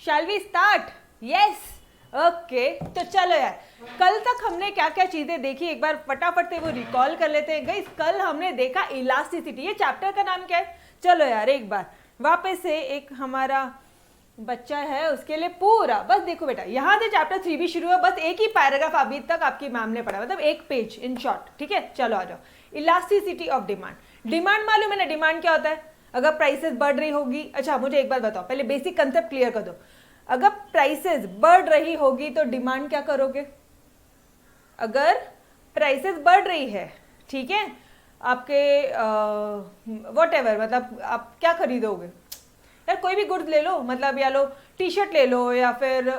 Shell we start? Yes, okay. तो चलो यार, कल तक हमने क्या क्या चीजें देखी एक बार फटाफट से वो रिकॉल कर लेते हैं। गाइस कल हमने देखा इलास्टिसिटी, ये चैप्टर का नाम क्या है? चलो यार एक बार वापस से एक हमारा बच्चा है उसके लिए पूरा, बस देखो बेटा यहाँ से चैप्टर 3 भी शुरू है, बस एक ही पैराग्राफ अभी तक आपकी मैम ने पढ़ा, मतलब एक पेज इन शॉर्ट, ठीक है। चलो आ जाओ, इलास्टिसिटी ऑफ डिमांड। डिमांड मालूम है ना, डिमांड क्या होता है? अगर प्राइसेस बढ़ रही होगी, अच्छा मुझे एक बात बताओ, पहले बेसिक कंसेप्ट क्लियर कर दो। अगर प्राइसेस बढ़ रही होगी तो डिमांड क्या करोगे? अगर प्राइसेस बढ़ रही है, ठीक है, आपके वॉट एवर, मतलब आप क्या खरीदोगे यार, कोई भी गुड्स ले लो, मतलब या लो टी शर्ट ले लो, या फिर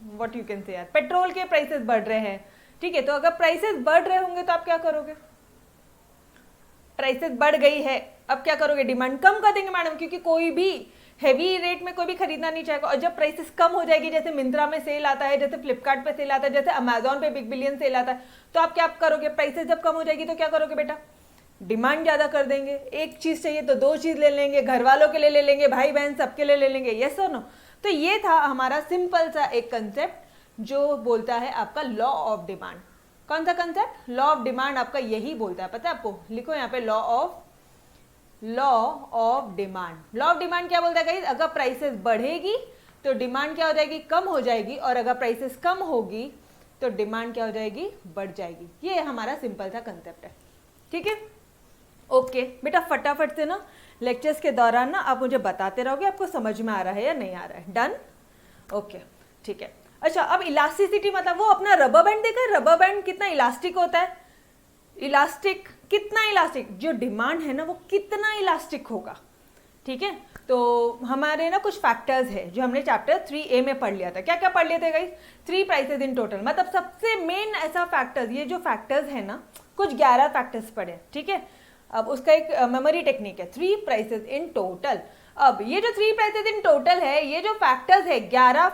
व्हाट यू कैन से यार, पेट्रोल के प्राइसेस बढ़ रहे हैं, ठीक है। तो अगर प्राइसेस बढ़ रहे होंगे तो आप क्या करोगे? प्राइसेस बढ़ गई है, अब क्या करोगे? डिमांड कम कर देंगे मैडम, क्योंकि कोई भी हैवी रेट में कोई भी खरीदना नहीं चाहेगा। और जब प्राइसेस कम हो जाएगी, जैसे मिंत्रा में सेल आता है, जैसे फ्लिपकार्ट पे सेल आता है, जैसे अमेजोन पे बिग बिलियन सेल आता है, तो आप क्या करोगे? प्राइसेस जब कम हो जाएगी तो क्या करोगे बेटा? डिमांड ज्यादा कर देंगे। एक चीज चाहिए तो दो चीज ले लेंगे, घर वालों के लिए ले लेंगे, भाई बहन सबके लिए ले लेंगे, यस और नो? तो ये था हमारा सिंपल सा एक कंसेप्ट जो बोलता है आपका लॉ ऑफ डिमांड। कौन सा कंसेप्ट? लॉ ऑफ डिमांड आपका यही बोलता है, पता है आपको? लिखो यहाँ पे law of demand. Law of demand क्या बोलता है गाइस? अगर प्राइसेस बढ़ेगी तो डिमांड क्या हो जाएगी? कम हो जाएगी, और अगर प्राइसेस कम होगी तो डिमांड क्या हो जाएगी? बढ़ जाएगी। ये हमारा सिंपल सा कंसेप्ट है, ठीक है। ओके बेटा, फटाफट से ना लेक्चर्स के दौरान ना आप मुझे बताते रहोगे आपको समझ में आ रहा है या नहीं आ रहा है। डन? ओके, ठीक है। अच्छा, अब इलास्टिसिटी मतलब वो अपना रबर बैंड देखा है, रबर बैंड कितना इलास्टिक होता है? इलास्टिक, कितना इलास्टिक? जो डिमांड है ना वो कितना इलास्टिक होगा, ठीक है। तो हमारे ना कुछ फैक्टर्स है जो हमने चैप्टर 3A में पढ़ लिया था। क्या क्या पढ़ लिए थे गाइस? 3 प्राइसेस इन टोटल, मतलब सबसे मेन ऐसा फैक्टर्स, ये जो फैक्टर्स है ना, कुछ 11 फैक्टर्स पढ़े, ठीक है। अब उसका एक मेमोरी टेक्निक है, 3 प्राइसेस इन टोटल। अब ये जो 3 प्राइसेस इन टोटल है, ये जो फैक्टर्स है 11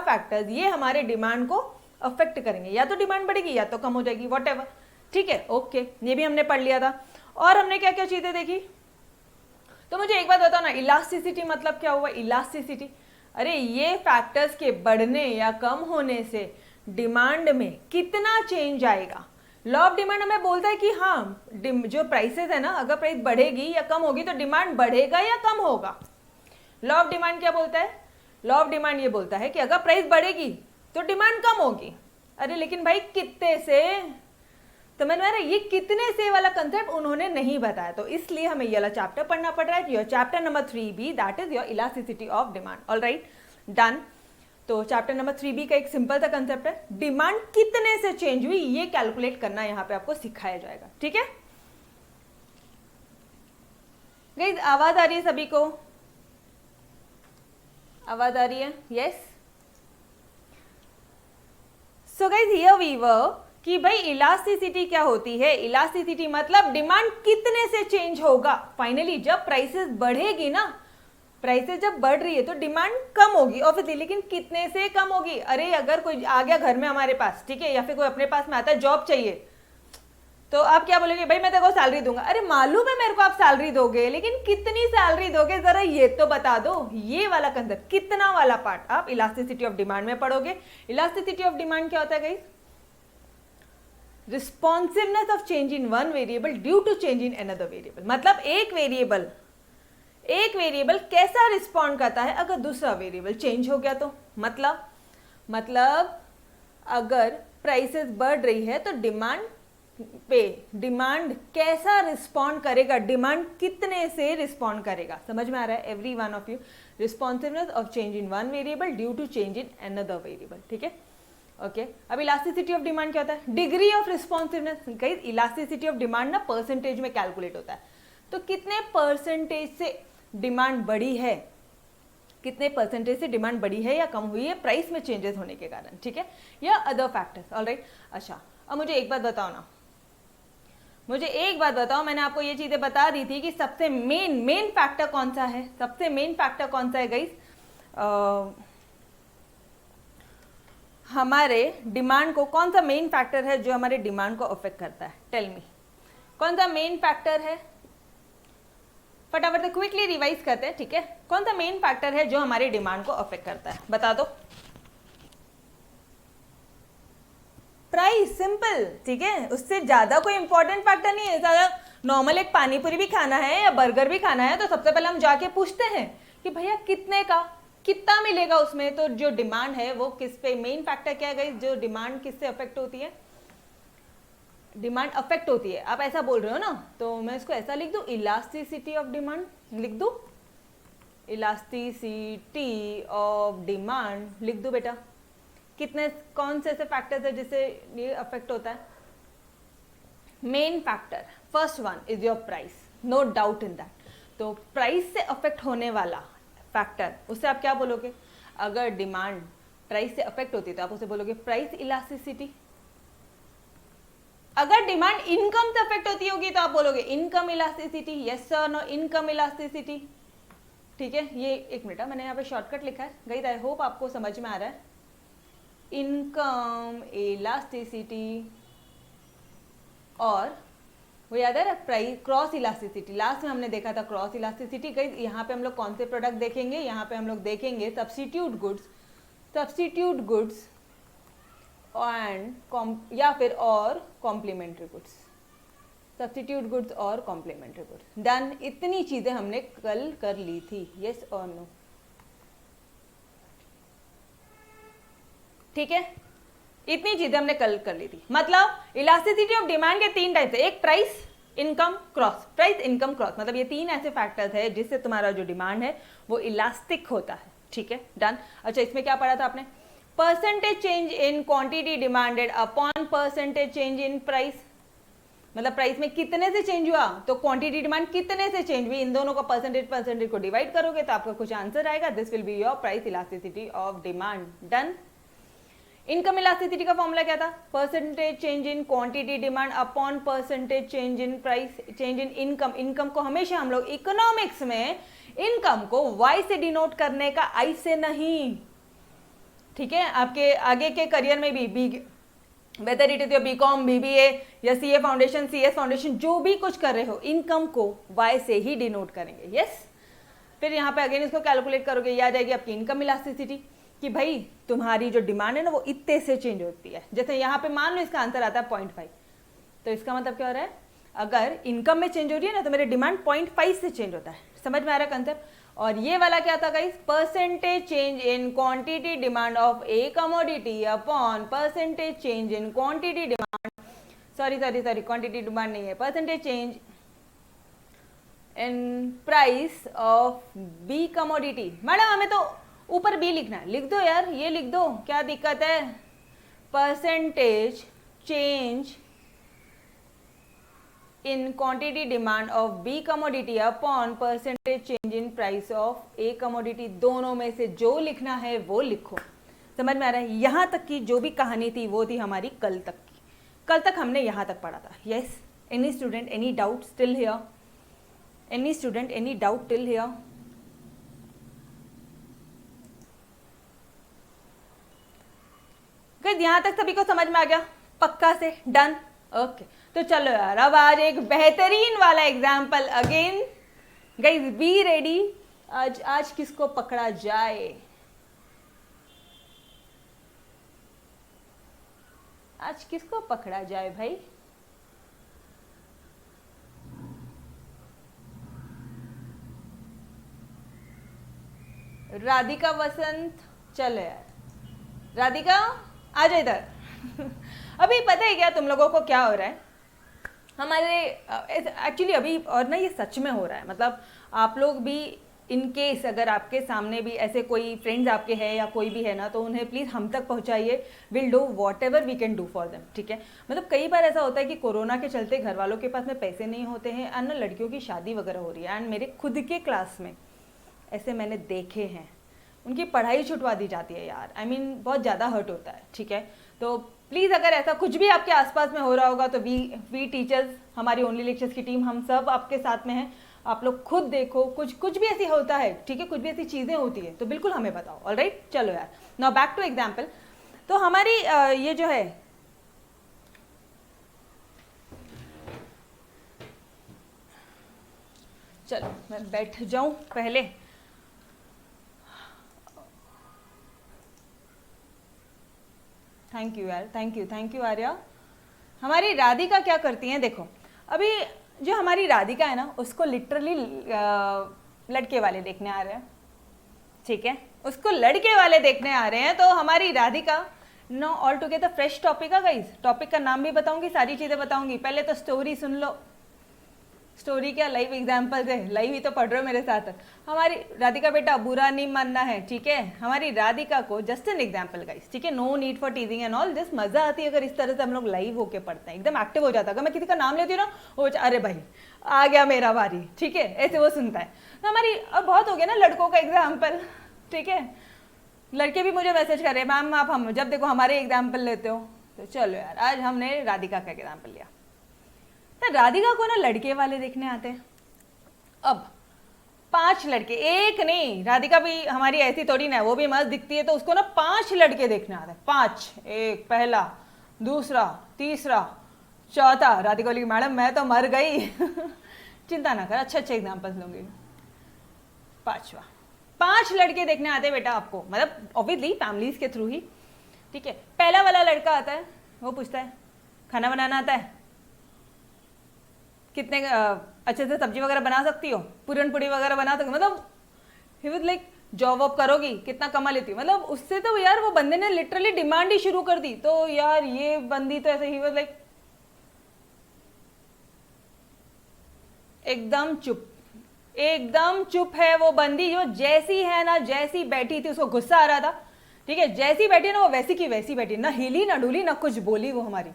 फैक्टर्स, ये हमारे डिमांड को अफेक्ट करेंगे। या तो डिमांड बढ़ेगी या तो कम हो जाएगी, वॉट एवर, ठीक है। ओके, ये भी हमने पढ़ लिया था। और हमने क्या क्या चीजें देखी? तो मुझे एक बात बताओ ना, इलास्टिसिटी मतलब क्या हुआ? इलास्टिसिटी, अरे ये फैक्टर्स के बढ़ने या कम होने से डिमांड में कितना चेंज आएगा। लॉ ऑफ डिमांड हमें बोलता है कि हाँ, जो प्राइसेस है ना, अगर प्राइस बढ़ेगी या कम होगी तो डिमांड बढ़ेगा या कम होगा। लॉ ऑफ डिमांड क्या बोलता है? लॉ ऑफ डिमांड ये बोलता है कि अगर प्राइस बढ़ेगी तो डिमांड कम होगी। अरे लेकिन भाई कितने से? तो मैंने बोला ये कितने से वाला कंसेप्ट उन्होंने नहीं बताया, तो इसलिए हमें ये वाला चैप्टर पढ़ना पड़ रहा है, your chapter number 3B, that is your elasticity of demand. Alright, done. तो चैप्टर नंबर 3B का एक सिंपल सा कंसेप्ट है, डिमांड कितने से चेंज हुई ये कैलकुलेट करना यहाँ पे आपको सिखाया जाएगा, ठीक है। गाइस आवाज आ रही है सभी को? आवाज आ रही है? Yes. So guys here we were कि भाई इलास्टिसिटी क्या होती है? इलास्टिसिटी मतलब डिमांड कितने से चेंज होगा। फाइनली जब प्राइसेस बढ़ेगी ना, प्राइसेस जब बढ़ रही है तो डिमांड कम होगी ऑब्वियसली, लेकिन कितने से कम होगी? अरे अगर कोई आ गया घर में हमारे पास, ठीक है, या फिर कोई अपने पास में आता है, जॉब चाहिए, तो आप क्या बोलोगे? भाई मैं तेरे को सैलरी दूंगा। अरे मालूम है मेरे को आप सैलरी दोगे, लेकिन कितनी सैलरी दोगे जरा ये तो बता दो। ये वाला कंसेप्ट, कितना वाला पार्ट आप इलास्टिसिटी ऑफ डिमांड में पढ़ोगे। इलास्टिसिटी ऑफ डिमांड क्या होता है guys? Responsiveness of change in one variable due to change in another variable. मतलब एक वेरिएबल कैसा रिस्पॉन्ड करता है अगर दूसरा वेरिएबल चेंज हो गया तो। मतलब अगर प्राइसेस बढ़ रही है तो डिमांड कैसा रिस्पॉन्ड करेगा, डिमांड कितने से रिस्पॉन्ड करेगा। समझ में आ रहा है every one of you? Responsiveness of change in one variable due to change in another variable, ठीक है। ओके, अब इलास्टिसिटी ऑफ डिमांड क्या होता है? Degree of responsiveness. Guys elasticity of demand ना परसेंटेज में कैलकुलेट होता है, तो कितने परसेंटेज से डिमांड बढ़ी है, कितने परसेंटेज से डिमांड बढ़ी है या कम हुई है प्राइस में चेंजेस होने के कारण, ठीक है, या अदर फैक्टर्स। ऑलराइट, अच्छा अब मुझे एक बात बताओ ना, मैंने आपको ये चीजें बता दी थी कि सबसे मेन फैक्टर कौन सा है? सबसे मेन फैक्टर कौन सा है गाइस? हमारे डिमांड को, कौन सा मेन फैक्टर है जो हमारे डिमांड को अफेक्ट करता है? टेल मी, कौन सा मेन फैक्टर है? फटाफट से क्विकली रिवाइज करते हैं, ठीक है। कौन सा मेन फैक्टर है जो हमारी डिमांड को अफेक्ट करता है, बता दो। प्राइस, सिंपल, ठीक है। उससे ज्यादा कोई इंपॉर्टेंट फैक्टर नहीं है। ज्यादा नॉर्मल एक पानीपुरी भी खाना है या बर्गर भी खाना है तो सबसे पहले हम जाके पूछते हैं कि भैया कितने का, कितना मिलेगा उसमें। तो जो डिमांड है वो किस पे, मेन फैक्टर क्या है, जो डिमांड किससे अफेक्ट होती है, डिमांड अफेक्ट होती है। आप ऐसा बोल रहे हो ना, तो मैं इसको ऐसा लिख दूं, इलास्टिसिटी ऑफ डिमांड लिख दूं, इलास्टिसिटी ऑफ डिमांड लिख दूं बेटा। कितने, कौन से ऐसे फैक्टर्स है जिससे ये अफेक्ट होता है। Main factor first one is your price, no doubt in that. तो प्राइस से अफेक्ट होने वाला फैक्टर, उससे आप क्या बोलोगे, अगर डिमांड प्राइस से अफेक्ट होती है तो आप उसे बोलोगे प्राइस इलास्टिसिटी। अगर डिमांड इनकम से अफेक्ट होती होगी तो आप बोलोगे income elasticity. Yes sir no, income elasticity, ठीक है। ये एक मिनट, मैंने यहाँ पे शॉर्टकट लिखा है गाइस, आई होप आपको समझ में आ रहा है। इनकम इलास्टिसिटी और वो याद है प्राइस क्रॉस इलास्टिसिटी, लास्ट में हमने देखा था क्रॉस इलास्टिसिटी। गाइस यहाँ पे हम लोग कौन से प्रोडक्ट देखेंगे, यहाँ पे हम लोग देखेंगे substitute goods, substitute goods and या फिर और कॉम्प्लीमेंट्री गुड्स, सब्स्टिट्यूट गुड्स और कॉम्प्लीमेंट्री गुड्स। डन, इतनी चीजें हमने कल कर ली थी, यस और नो, ठीक है। इतनी चीजें हमने कल कर ली थी। मतलब इलास्टिसिटी ऑफ डिमांड के तीन टाइप्स है, एक price, income, cross. Price, income, cross, मतलब ये तीन ऐसे फैक्टर्स है जिससे तुम्हारा जो डिमांड है वो इलास्टिक होता है, ठीक है। डन। अच्छा, इसमें क्या पढ़ा था आपने, percentage change in quantity demanded upon percentage change in price. मतलब प्राइस में कितने से चेंज हुआ तो क्वांटिटी डिमांड कितने से चेंज हुई, इन दोनों का परसेंटेज को डिवाइड करोगे तो आपका कुछ आंसर आएगा। This will be your price elasticity of demand. Done. Income elasticity का फॉर्मूला क्या था, percentage change in quantity demand upon percentage change in price, change in income. Income को हमेशा हम लोग इकोनॉमिक्स में इनकम को वाई से डिनोट करने का, आई से नहीं, ठीक है। आपके आगे के करियर में भी whether it is your BCom, BBA या सीए फाउंडेशन, सीएस फाउंडेशन, जो भी कुछ कर रहे हो, इनकम को वाई से ही डिनोट करेंगे, यस। फिर यहाँ पे अगेन इसको कैलकुलेट करोगे, ये आ जाएगी आपकी इनकम इलास्टिसिटी कि भाई तुम्हारी जो डिमांड है ना वो इतने से चेंज होती है। जैसे यहाँ पे मान लो इसका आंसर आता है 0.5, तो इसका मतलब क्या हो रहा है, अगर इनकम में चेंज हो रही है ना तो मेरे डिमांड 0.5 से चेंज होता है। समझ में आ रहा है कंसेप्ट। और ये वाला क्या था guys, percentage change in quantity demand of A commodity upon percentage change in quantity demand, sorry quantity demand नहीं है, percentage change in price of B commodity. Madam हमें तो ऊपर बी लिखना है, लिख दो यार, ये लिख दो, क्या दिक्कत है। Percentage change in quantity demand of B commodity upon percentage change in price of A commodity. दोनों में से जो लिखना है वो लिखो। समझ में आ रहा है। यहां तक की जो भी कहानी थी वो थी हमारी कल तक की। कल तक हमने यहां तक पढ़ा था। Yes, any student any doubt still here, any student any doubt till here. यहां तक सभी को समझ में आ गया पक्का से, डन, ओके। तो चलो यार, अब आज एक बेहतरीन वाला example again. Guys be ready. आज किसको पकड़ा जाए, आज किसको पकड़ा जाए भाई। राधिका वसंत, चलो यार राधिका आ जाए इधर। अभी पता है क्या तुम लोगों को क्या हो रहा है हमारे एक्चुअली अभी, और ना ये सच में हो रहा है। मतलब आप लोग भी इन केस अगर आपके सामने भी ऐसे कोई फ्रेंड्स आपके हैं या कोई भी है ना, तो उन्हें प्लीज़ हम तक पहुंचाइए। Will do whatever we can do for them, ठीक है। मतलब कई बार ऐसा होता है कि कोरोना के चलते घर वालों के पास में पैसे नहीं होते हैं एंड ना लड़कियों की शादी वगैरह हो रही है। एंड मेरे खुद के क्लास में ऐसे मैंने देखे हैं, उनकी पढ़ाई छुटवा दी जाती है यार। आई मीन बहुत ज़्यादा हर्ट होता है, ठीक है। तो प्लीज़ अगर ऐसा कुछ भी आपके आसपास में हो रहा होगा तो वी टीचर्स, हमारी ओनली लेक्चर्स की टीम, हम सब आपके साथ में हैं। आप लोग खुद देखो, कुछ भी ऐसी होता है, ठीक है, कुछ भी ऐसी चीज़ें होती है तो बिल्कुल हमें बताओ। ऑलराइट, चलो यार, नाउ बैक टू एग्जाम्पल। तो हमारी ये जो है चलो मैं बैठ जाऊं पहले। थैंक यू यार, थैंक यू आर्या। हमारी राधिका क्या करती हैं, देखो अभी जो हमारी राधिका है ना, उसको लिटरली लड़के वाले देखने आ रहे हैं, ठीक है, उसको लड़के वाले देखने आ रहे हैं। तो हमारी Radhika know all together fresh topic है गाइस, टॉपिक का नाम भी बताऊंगी, सारी चीज़ें बताऊंगी। पहले तो स्टोरी सुन लो। स्टोरी क्या, लाइव एग्जाम्पल्स है, लाइव ही तो पढ़ रहे हो मेरे साथ। हमारी राधिका बेटा बुरा नहीं मानना है, ठीक है। हमारी राधिका को जस्ट एन एग्जाम्पल गाइस, ठीक है, no need for teasing and all, just मजा आती है अगर इस तरह से हम लोग लाइव होके पढ़ते हैं, एकदम एक्टिव हो जाता है। अगर मैं किसी का नाम लेती हूँ ना, वो अरे भाई आ गया मेरा बारी, ठीक है, ऐसे वो सुनता है। तो हमारी अब बहुत हो गया ना लड़कों का एग्जाम्पल, ठीक है। लड़के भी मुझे मैसेज कर रहे हैं, मैम आप हम जब देखो हमारे एग्जाम्पल लेते हो। तो चलो यार, आज हमने राधिका का एग्जाम्पल लिया। तो राधिका को ना लड़के वाले देखने आते हैं। अब 5 लड़के, एक नहीं, राधिका भी हमारी ऐसी थोड़ी ना है, वो भी मस्त दिखती है, तो उसको ना 5 लड़के देखने आते हैं। 5, एक पहला, दूसरा, तीसरा, चौथा। राधिका बोली मैडम मैं तो मर गई चिंता ना कर, अच्छे एग्जाम्पल्स लूंगी। 5वां, 5 लड़के देखने आते हैं बेटा आपको, मतलब ऑब्वियसली फैमिलीज के थ्रू ही, ठीक है। पहला वाला लड़का आता है, वो पूछता है खाना बनाना आता है, कितने अच्छे से सब्जी वगैरह बना सकती हो, पूरन पूड़ी वगैरह बना सकती हो, मतलब ही वाज लाइक जॉब वॉब करोगी, कितना कमा लेती हो, मतलब उससे तो यार वो बंदे ने लिटरली डिमांड ही शुरू कर दी। तो यार ये बंदी तो ऐसे ही वाज लाइक एकदम चुप, एकदम चुप है वो बंदी। जो जैसी है ना, जैसी बैठी थी, उसको गुस्सा आ रहा था, ठीक है, जैसी बैठी ना वो वैसी की वैसी बैठी, ना हिली ना डुली ना कुछ बोली, वो हमारी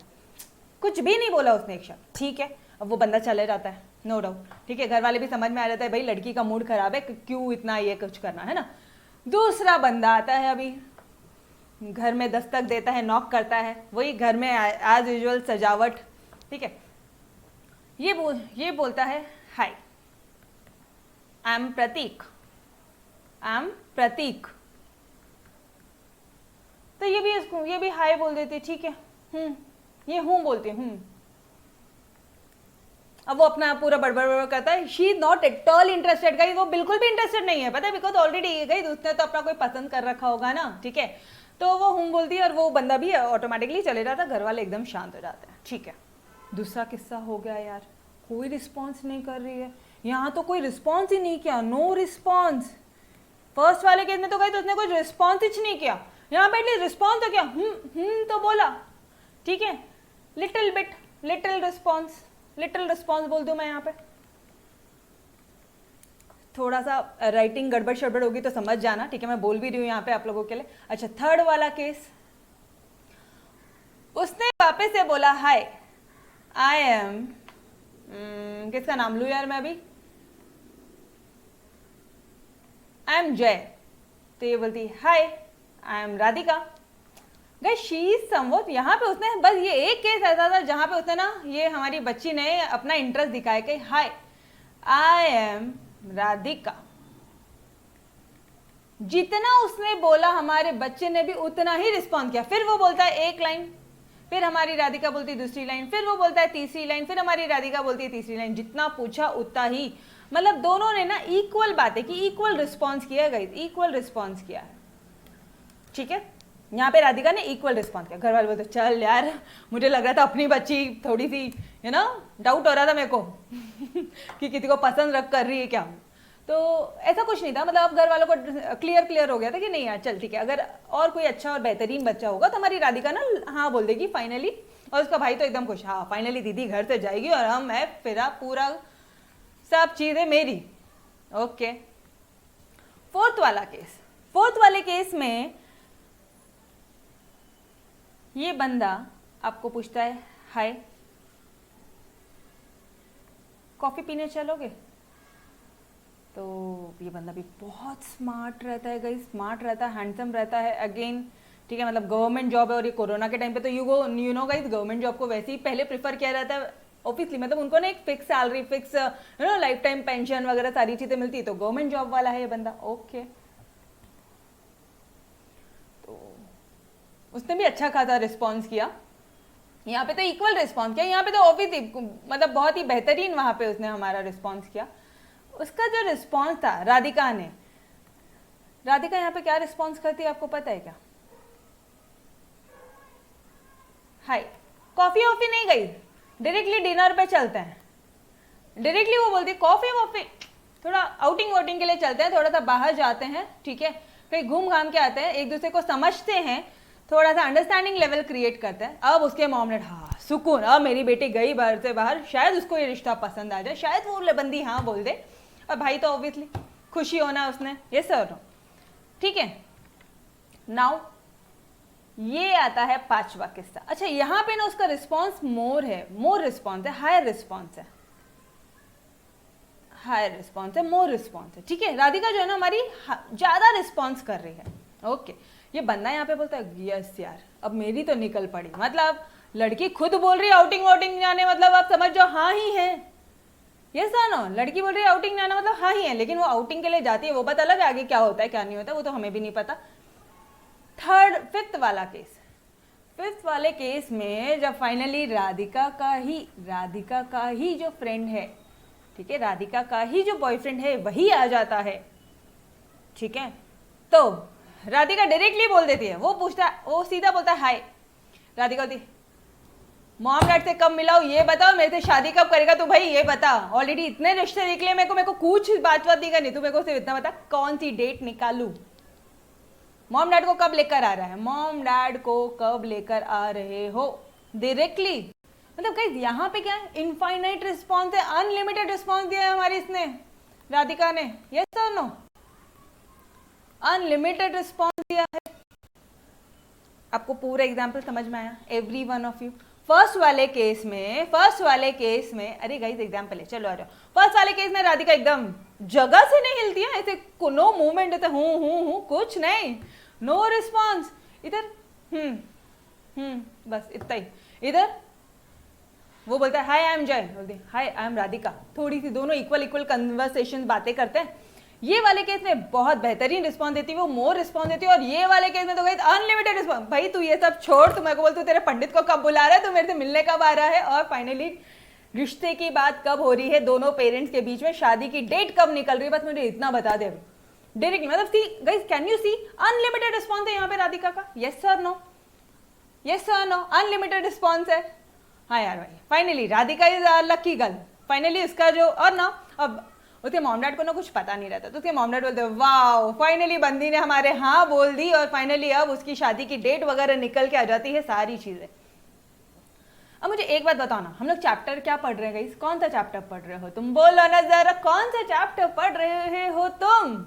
कुछ भी नहीं बोला उसने एक शब्द, ठीक है। अब वो बंदा चले जाता है, नो डाउट, ठीक है, घर वाले भी समझ में आ जाता है भाई लड़की का मूड खराब है, क्यों इतना ये कुछ करना है ना। दूसरा बंदा आता है, अभी घर में दस्तक देता है, नॉक करता है, वही घर में एज यूजुअल सजावट, ठीक है। ये बोलता है हाय I M Prateek, I am प्रतीक। तो ये भी हाय बोल देती, ठीक है, ये हूं बोलती हूं। अब वो अपना पूरा बड़बड़ करता है, she is not at all interested guys, वो बिल्कुल भी इंटरेस्टेड नहीं है, पता है, बिकॉज ऑलरेडी गाइस उसने तो अपना कोई पसंद कर रखा होगा ना, ठीक है। तो वो हूं बोलती है और वो बंदा भी ऑटोमेटिकली चले जाता है, घर वाले एकदम शांत हो जाते हैं, ठीक है। दूसरा किस्सा हो गया यार, कोई रिस्पॉन्स नहीं कर रही है, यहाँ तो कोई रिस्पॉन्स ही नहीं किया, नो रिस्पॉन्स। फर्स्ट वाले केस में तो गाइस उसने कोई रिस्पॉन्स ही नहीं किया, यहाँ पे एटलीस्ट रिस्पॉन्स तो क्या, तो बोला, ठीक है, लिटिल रिस्पॉन्स बोल दूं मैं यहाँ पे। थोड़ा सा राइटिंग गड़बड़ शड़बड़ होगी तो समझ जाना, ठीक है, मैं बोल भी रही हूँ यहाँ पे आप लोगों के लिए। अच्छा, थर्ड वाला केस, उसने वापस से बोला हाय आई एम, किसका नाम लूं यार मैं अभी, आई एम जय। तो ये बोलती hi I am Radhika. Guys she is somewhat, यहाँ पे उसने बस ये एक केस ऐसा था जहां पे उसने ना, ये हमारी बच्ची ने अपना इंटरेस्ट दिखाया कि हाय आई एम राधिका। जितना उसने बोला हमारे बच्चे ने भी उतना ही रिस्पॉन्ड किया। फिर वो बोलता है एक लाइन, फिर हमारी राधिका बोलती है दूसरी लाइन, फिर वो बोलता है तीसरी लाइन, फिर हमारी राधिका बोलती है तीसरी लाइन। जितना पूछा उतना ही, मतलब दोनों ने ना इक्वल बातें की, इक्वल रिस्पॉन्स किया गाइस, इक्वल रिस्पॉन्स किया है, ठीक है। यहाँ पे राधिका ने इक्वल रिस्पॉन्स किया। घर वाले बोलते चल यार, मुझे लग रहा था अपनी बच्ची थोड़ी सी डाउट हो रहा था मेरे को कि किसी को पसंद रख कर रही है क्या। तो ऐसा कुछ नहीं था, मतलब अब घर वालों को क्लियर हो गया था कि नहीं यार चल ठीक है, अगर और कोई अच्छा और बेहतरीन बच्चा होगा तो हमारी राधिका ना हाँ बोल देगी फाइनली। और उसका भाई तो एकदम खुश, हाँ फाइनली दीदी घर से जाएगी और हम मैं फिरा पूरा सब चीजें मेरी। ओके, फोर्थ वाले केस में ये बंदा आपको पूछता है हाय कॉफी पीने चलोगे। तो ये बंदा भी बहुत स्मार्ट रहता है गाइस, स्मार्ट रहता है, हैंडसम रहता है अगेन, ठीक है। मतलब गवर्नमेंट जॉब है और ये कोरोना के टाइम पे तो you know guys government job को वैसे ही पहले प्रेफर किया जाता है ऑब्वियसली। मतलब उनको ना एक fix salary, fix life time pension वगैरह सारी चीजें मिलती है, तो गवर्नमेंट जॉब वाला है ये बंदा। ओके, तो उसने भी अच्छा खासा रिस्पॉन्स किया। यहाँ पे तो इक्वल रिस्पॉन्स किया, यहाँ पे तो ऑब्वियसली मतलब बहुत ही बेहतरीन वहां पे उसने हमारा रिस्पॉन्स किया। उसका जो रिस्पॉन्स था राधिका ने, राधिका यहाँ पे क्या रिस्पॉन्स करती है आपको पता है क्या? हाय, कॉफी वॉफी नहीं गई, डायरेक्टली डिनर पे चलते हैं। डायरेक्टली वो बोलती है कॉफी वॉफी, थोड़ा आउटिंग वोटिंग के लिए चलते हैं, थोड़ा सा बाहर जाते हैं, ठीक है, कहीं घूम घाम के आते हैं, एक दूसरे को समझते हैं, थोड़ा सा अंडरस्टैंडिंग लेवल क्रिएट करते हैं। अब उसके मॉम ने हाँ सुकून, अब मेरी बेटी गई बाहर से बाहर, शायद उसको ये रिश्ता पसंद आ जाए, शायद वो बंदी हाँ बोल दे। और भाई तो ऑब्वियसली खुशी होना उसने, ये सर नो, ठीक है। नाउ ये आता है 5वां किस्सा। अच्छा यहाँ पे ना उसका रिस्पॉन्स मोर है, मोर रिस्पॉन्स है, हायर रिस्पॉन्स है, हायर रिस्पॉन्स है, मोर रिस्पॉन्स है, ठीक है। राधिका जो है ना हमारी ज्यादा रिस्पॉन्स कर रही है, ओके। ये बंदा यहाँ पे बोलता है यस यार अब मेरी तो निकल पड़ी, मतलब लड़की खुद बोल रही है आउटिंग वाउटिंग जाने, मतलब आप समझ जाओ हाँ ही है, यस नो, लड़की बोल रही है आउटिंग जाना मतलब हाँ ही है, लेकिन वो आउटिंग के लिए जाती है, वो बात अलग है, आगे क्या होता है क्या नहीं होता वो तो हमें भी नहीं पता। फिफ्थ वाला केस, फिफ्थ वाले केस में जब फाइनली राधिका का ही जो फ्रेंड है, ठीक है, राधिका का ही जो बॉयफ्रेंड है वही आ जाता है, ठीक है, तो राधिका डायरेक्टली बोल देती है, वो सीधा बोलता है हाय। राधिका होती मॉम डैड से कब मिलाओ ये बताओ, मेरे से शादी कब करेगा तू भाई ये बता, ऑलरेडी इतने रिश्ते निकले मेरे को कुछ बात नहीं करनी, तू मेरे को सिर्फ इतना बता कौन सी डेट निकालू, मॉम डैड को कब लेकर आ रहा है, मॉम डैड को कब लेकर आ रहे हो, डायरेक्टली। मतलब गाइस यहाँ पे क्या है, इनफाइनाइट रिस्पॉन्स है, अनलिमिटेड रिस्पॉन्स दिया है हमारी इसने राधिका ने, यस और नो, अनलिमिटेड रिस्पॉन्स दिया है। आपको पूरा एग्जाम्पल समझ में आया, every one of you. First वाले केस में अरे गाइस एग्जाम्पल है, चलो आ जाओ। फर्स्ट वाले केस में राधिका एकदम जगह से नहीं हिलती है, ऐसे नो मूवमेंट होता है, हूँ कुछ नहीं, नो रिस्पॉन्स। इधर बस इतना ही। इधर वो बोलता है हाय आई एम जय, बोलते हाय आई एम राधिका, थोड़ी सी दोनों इक्वल कन्वर्सेशन बातें करते हैं। ये वाले केस में बहुत बेहतरीन रिस्पॉन्स देती है, वो मोर रिस्पॉन्स देती है, और ये वाले केस में तो गई अनलिमिटेड रिस्पॉन्स। भाई तू ये सब छोड़, तू मेरे को बोल तू तेरे पंडित को कब बुला रहा है, तू मेरे से मिलने कब आ रहा है, और फाइनली रिश्ते की बात कब हो रही है दोनों पेरेंट्स के बीच में, शादी की डेट कब निकल रही है, बस मुझे इतना बता दे डायरेक्टली। मतलब see guys can you see, unlimited response है यहाँ पे राधिका का, yes sir no, yes sir no, unlimited response है। हाँ यार भाई finally Radhika is lucky girl, finally उसका जो, और ना अब उसके मॉम डैड को ना कुछ पता नहीं रहता, तो उसके मॉम डैड बोलते वाओ फाइनली बंदी ने हमारे हाँ बोल दी, और फाइनली अब उसकी शादी की डेट वगैरह निकल के आ जाती है सारी चीजें। अब मुझे एक बात बताओ ना, हम लोग चैप्टर क्या पढ़ रहे हैं गाइस, कौन सा चैप्टर पढ़ रहे हो तुम, बोलो ना जरा, कौन सा चैप्टर पढ़ रहे हो तुम?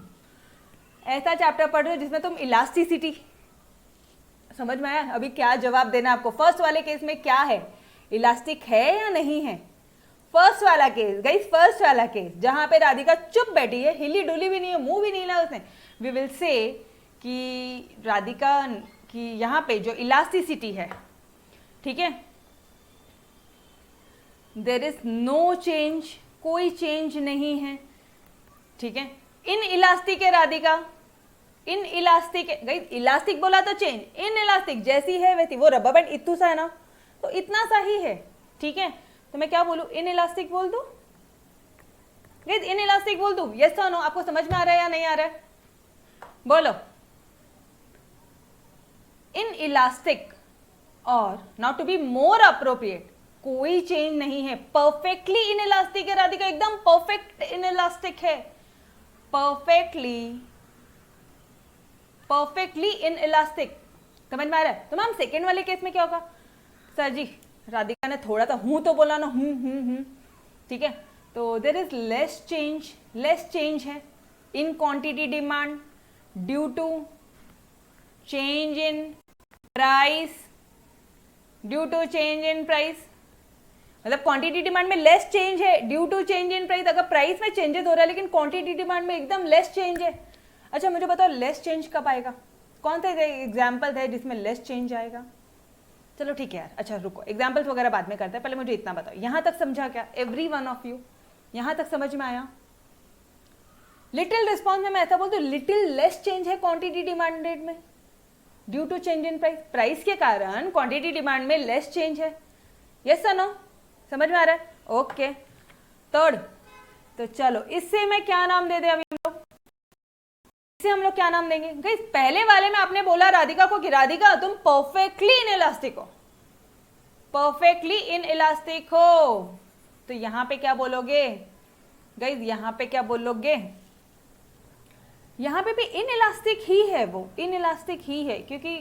ऐसा चैप्टर पढ़ रहे हो जिसमें तुम इलास्टिसिटी, समझ में आया अभी क्या जवाब देना आपको? फर्स्ट वाले केस में क्या है, इलास्टिक है या नहीं है? फर्स्ट वाला केस गाइस, फर्स्ट वाला केस जहां पे राधिका चुप बैठी है, हिली डुली भी नहीं है, मुंह भी नहीं हिला उसने, वी विल से कि राधिका की यहाँ पे जो इलास्टिसिटी है, ठीक है, देयर इज नो चेंज, कोई चेंज नहीं है, ठीक है। इन इलास्टिक है Radhika, in elastic guys, elastic बोला तो चेंज, इन इलास्टिक जैसी है वैसी, वो रबर बैंड इतू सा है ना, तो इतना सा ही है, ठीक है। तो मैं क्या बोलूं, इन इलास्टिक बोल दूं गाइस, इन इलास्टिक बोल दूं, यस और नो? आपको समझ में आ रहा है या नहीं आ रहा है, बोलो। इन इलास्टिक, और now to be more appropriate, कोई चेंज नहीं है, परफेक्टली इन इलास्टिक है राधिका, एकदम परफेक्ट इन इलास्टिक है, परफेक्टली इन इलास्टिक, समझ में आ रहा है? तो मैम सेकेंड वाले केस में क्या होगा? सर जी राधिका ने थोड़ा सा हूं तो बोला ना, हूं, ठीक है, तो देयर इज लेस चेंज है in quantity demand due to change in price, मतलब क्वांटिटी डिमांड में लेस चेंज है due to change in price. अगर प्राइस में चेंजेस हो रहा है लेकिन क्वांटिटी डिमांड में एकदम लेस चेंज है। अच्छा मुझे बताओ लेस चेंज कब आएगा, कौन सा एग्जाम्पल है जिसमें लेस चेंज आएगा? चलो ठीक है यार, अच्छा रुको, एग्जाम्पल्स वगैरह बाद में करते हैं, पहले मुझे इतना बताओ, यहां तक समझा क्या एवरी वन ऑफ यू? यहां तक समझ में आया? लिटिल रिस्पॉन्स में मैं ऐसा बोलती हूँ, लिटिल लेस चेंज है क्वांटिटी डिमांडेड में due to change in price, price के कारण क्वांटिटी डिमांड में लेस चेंज है, यस सर नो? समझ में आ रहा है? ओके। थर्ड, तो चलो इससे मैं क्या नाम दे दे अभी हम लोग, इसे हम लोग क्या नाम देंगे गाइस? पहले वाले में आपने बोला राधिका को कि राधिका तुम परफेक्टली इन इलास्टिक हो, परफेक्टली इन इलास्टिक हो, तो यहां पे क्या बोलोगे गाइस? यहां पे क्या बोलोगे? यहां पे भी इन इलास्टिक ही है, वो इन इलास्टिक ही है, क्योंकि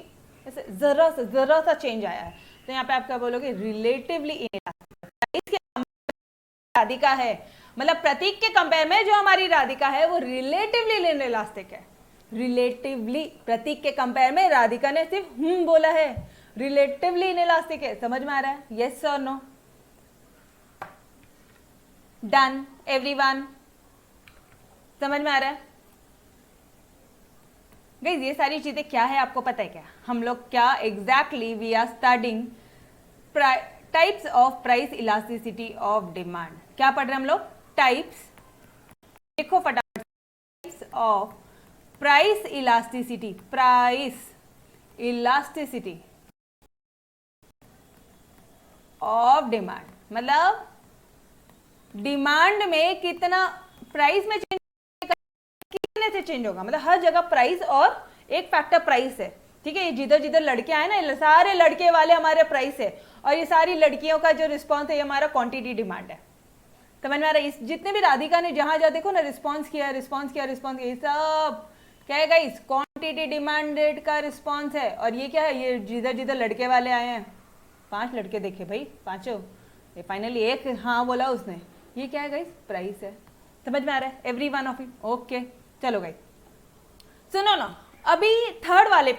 ऐसे जरा सा चेंज आया है, तो यहाँ पे आप क्या बोलोगे? Relatively in elastic. राधिका है, मतलब प्रतीक के कंपेयर में जो हमारी राधिका है वो रिलेटिवली इन इलास्टिक है। रिलेटिवली प्रतीक के कंपेयर में राधिका ने सिर्फ बोला है, रिलेटिवली इन इलास्टिक है। समझ में आ रहा है? यस और नो? Done everyone? समझ में आ रहा है गाइस? ये सारी चीजें क्या है आपको पता है क्या? हम लोग क्या exactly we are studying types of price elasticity of demand. क्या पढ़ रहे हैं हम लोग? टाइप्स, देखो फटाफट, types of price elasticity, price elasticity of demand, मतलब डिमांड में कितना प्राइस में चेंज, कितने से चेंज होगा, मतलब हर जगह प्राइस और एक फैक्टर प्राइस है, ठीक है? ये जिधर जिधर लड़के आए ना, सारे लड़के वाले हमारे प्राइस है, और ये सारी लड़कियों का जो रिस्पॉन्स है ये हमारा क्वांटिटी डिमांड है। समझ में आ रहा है? इस जितने भी राधिका ने जहां जहां देखो ना रिस्पॉन्स किया, रिस्पॉन्स किया, रिस्पॉन्स किया, ये सब क्या है गाइस? क्वांटिटी डिमांडेड का रिस्पॉन्स है। और ये क्या है? ये जिधर जिधर लड़के वाले आए हैं, 5 लड़के देखे भाई, पांचों, ये फाइनली एक हाँ बोला उसने, ये क्या है गाइस? प्राइस है। समझ में आ रहा है every one of you? Okay चलो गाइस सुनो ना, अभी थर्ड वाले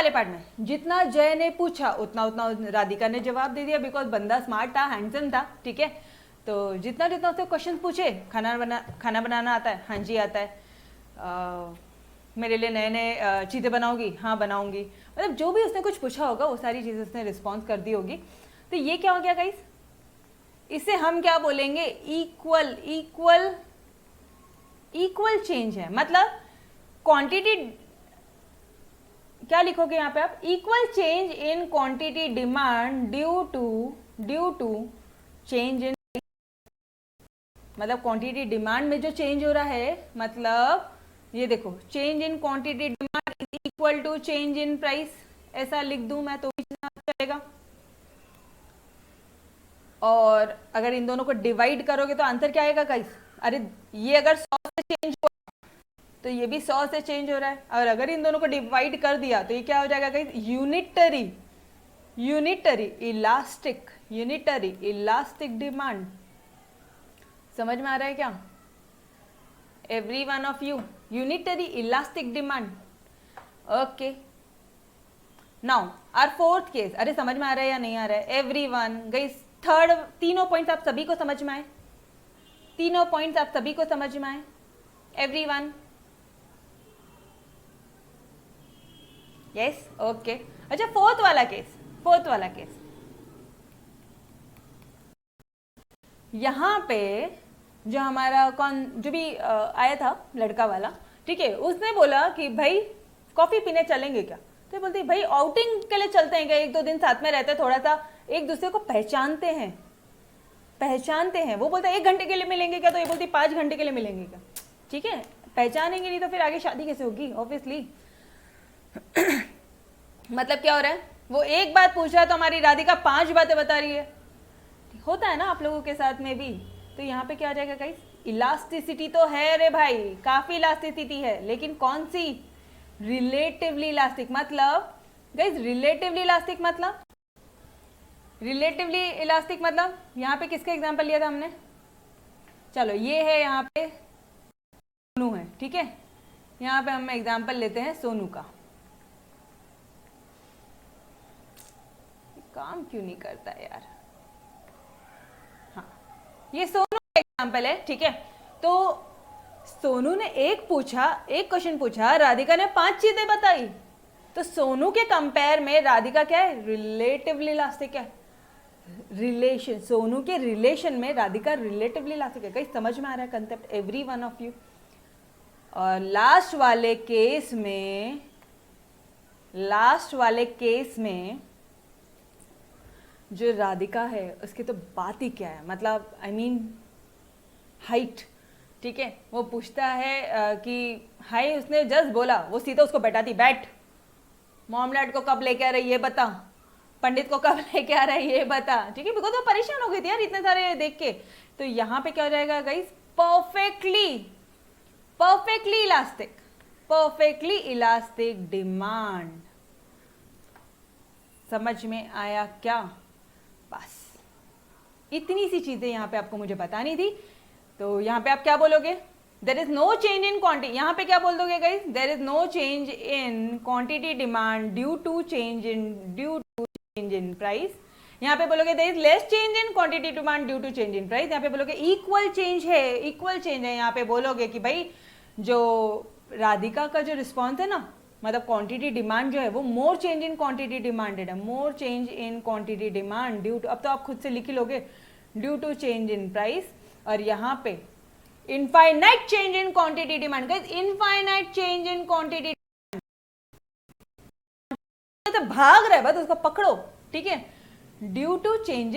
पार्ट में जितना जय ने पूछा उतना उतना राधिका ने जवाब दे दिया, बिकॉज बंदा स्मार्ट था, हैंडसम था, ठीक है? तो जितना जितना उसने क्वेश्चन पूछे, खाना बनाना आता है? हाँ जी आता है। मेरे लिए नए नए चीज़ें बनाओगी? हाँ बनाऊंगी। मतलब जो भी उसने कुछ पूछा होगा वो सारी चीज़ें उसने रिस्पॉन्स कर दी होगी। तो ये क्या हो गया गाइस? इसे हम क्या बोलेंगे? इक्वल इक्वल इक्वल चेंज है। मतलब क्वांटिटी, क्या लिखोगे यहाँ पे आप? Equal change in quantity demand due to change in, मतलब क्वांटिटी डिमांड में जो चेंज हो रहा है, मतलब ये देखो, change in quantity demand is equal to change in price, ऐसा लिख दूं मैं तो भी चलेगा। और अगर इन दोनों को डिवाइड करोगे तो आंसर क्या आएगा गाइस? अरे ये अगर 100 से चेंज हुआ तो ये भी 100 से चेंज हो रहा है, और अगर इन दोनों को डिवाइड कर दिया तो ये क्या हो जाएगा गाइस? Unitary elastic demand. समझ में आ रहा है क्या every one of you? Unitary elastic demand. Okay now our fourth case. अरे समझ में आ रहा है या नहीं आ रहा है एवरी वन गाइस? थर्ड, तीनों पॉइंट्स आप सभी को समझ में आए? तीनों पॉइंट्स आप सभी को समझ में आए एवरी वन? Yes okay. अच्छा फोर्थ वाला केस, यहां पे जो हमारा जो भी आया था लड़का वाला, ठीक है, उसने बोला कि भाई कॉफी पीने चलेंगे क्या? तो बोलती भाई आउटिंग के लिए चलते हैं क्या? 1-2 दिन साथ में रहते हैं, थोड़ा सा एक दूसरे को पहचानते हैं। वो बोलता है 1 घंटे के लिए मिलेंगे क्या? तो ये बोलती 5 घंटे के लिए मिलेंगे क्या? ठीक है, पहचानेंगे नहीं तो फिर आगे शादी कैसे होगी? ऑब्वियसली। मतलब क्या हो रहा है? वो एक बात पूछ रहा है तो हमारी राधिका 5 बातें बता रही है। होता है ना आप लोगों के साथ में भी। तो यहाँ पे क्या आ जाएगा गाइस? इलास्टिसिटी तो है रे भाई, काफी इलास्टिसिटी है, लेकिन कौन सी? Relatively elastic. मतलब गाइस रिलेटिवली इलास्टिक मतलब यहाँ पे किसका एग्जांपल लिया था हमने? चलो ये है, यहाँ पे सोनू है, ठीक है? यहाँ पे हम एग्जांपल लेते हैं सोनू का। काम क्यों नहीं करता है यार? हाँ ये सोनू का एग्जांपल है, ठीक है? तो सोनू ने एक क्वेश्चन पूछा, राधिका ने 5 चीजें बताई, तो सोनू के कंपेयर में राधिका क्या है? रिलेटिवली इलास्टिक है। रिलेशन, सोनू के रिलेशन में राधिका रिलेटिवली इलास्टिक है। कहीं समझ में आ रहा है concept every one of you? और लास्ट वाले केस में जो राधिका है उसकी तो बात ही क्या है, मतलब आई मीन हाइट, ठीक है, वो पूछता है कि हाय, उसने जस्ट बोला, वो सीधा उसको बैठाती, बैठ, मॉम डैड को कब लेके आ रही है बता, पंडित को कब लेके आ रहा है ये बता, ठीक है, बिकॉज वो परेशान हो गई थी यार इतने सारे देख के। तो यहाँ पे क्या हो जाएगा guys, perfectly elastic, perfectly elastic demand. समझ में आया क्या? बस इतनी सी चीजें यहाँ पे आपको मुझे बतानी थी। तो यहाँ पे आप क्या बोलोगे, there is no change in quantity, यहाँ पे क्या बोल दोगे guys, there is no change in quantity demand due to change in price. यहाँ पे बोलोगे there is less change in quantity demand due to change in price. यहाँ पे बोलोगे इक्वल चेंज है। यहाँ पे बोलोगे कि भाई जो राधिका का जो रिस्पॉन्स है ना, मतलब क्वांटिटी डिमांड जो है वो more change in quantity demanded है, more change in quantity demand due to, अब तो आप खुद से लिख ही लोगे, due to change in price. और यहाँ पे infinite change in quantity demand, guys infinite change in quantity, भाग रहा है बस उसको पकड़ो, ठीक है, due to change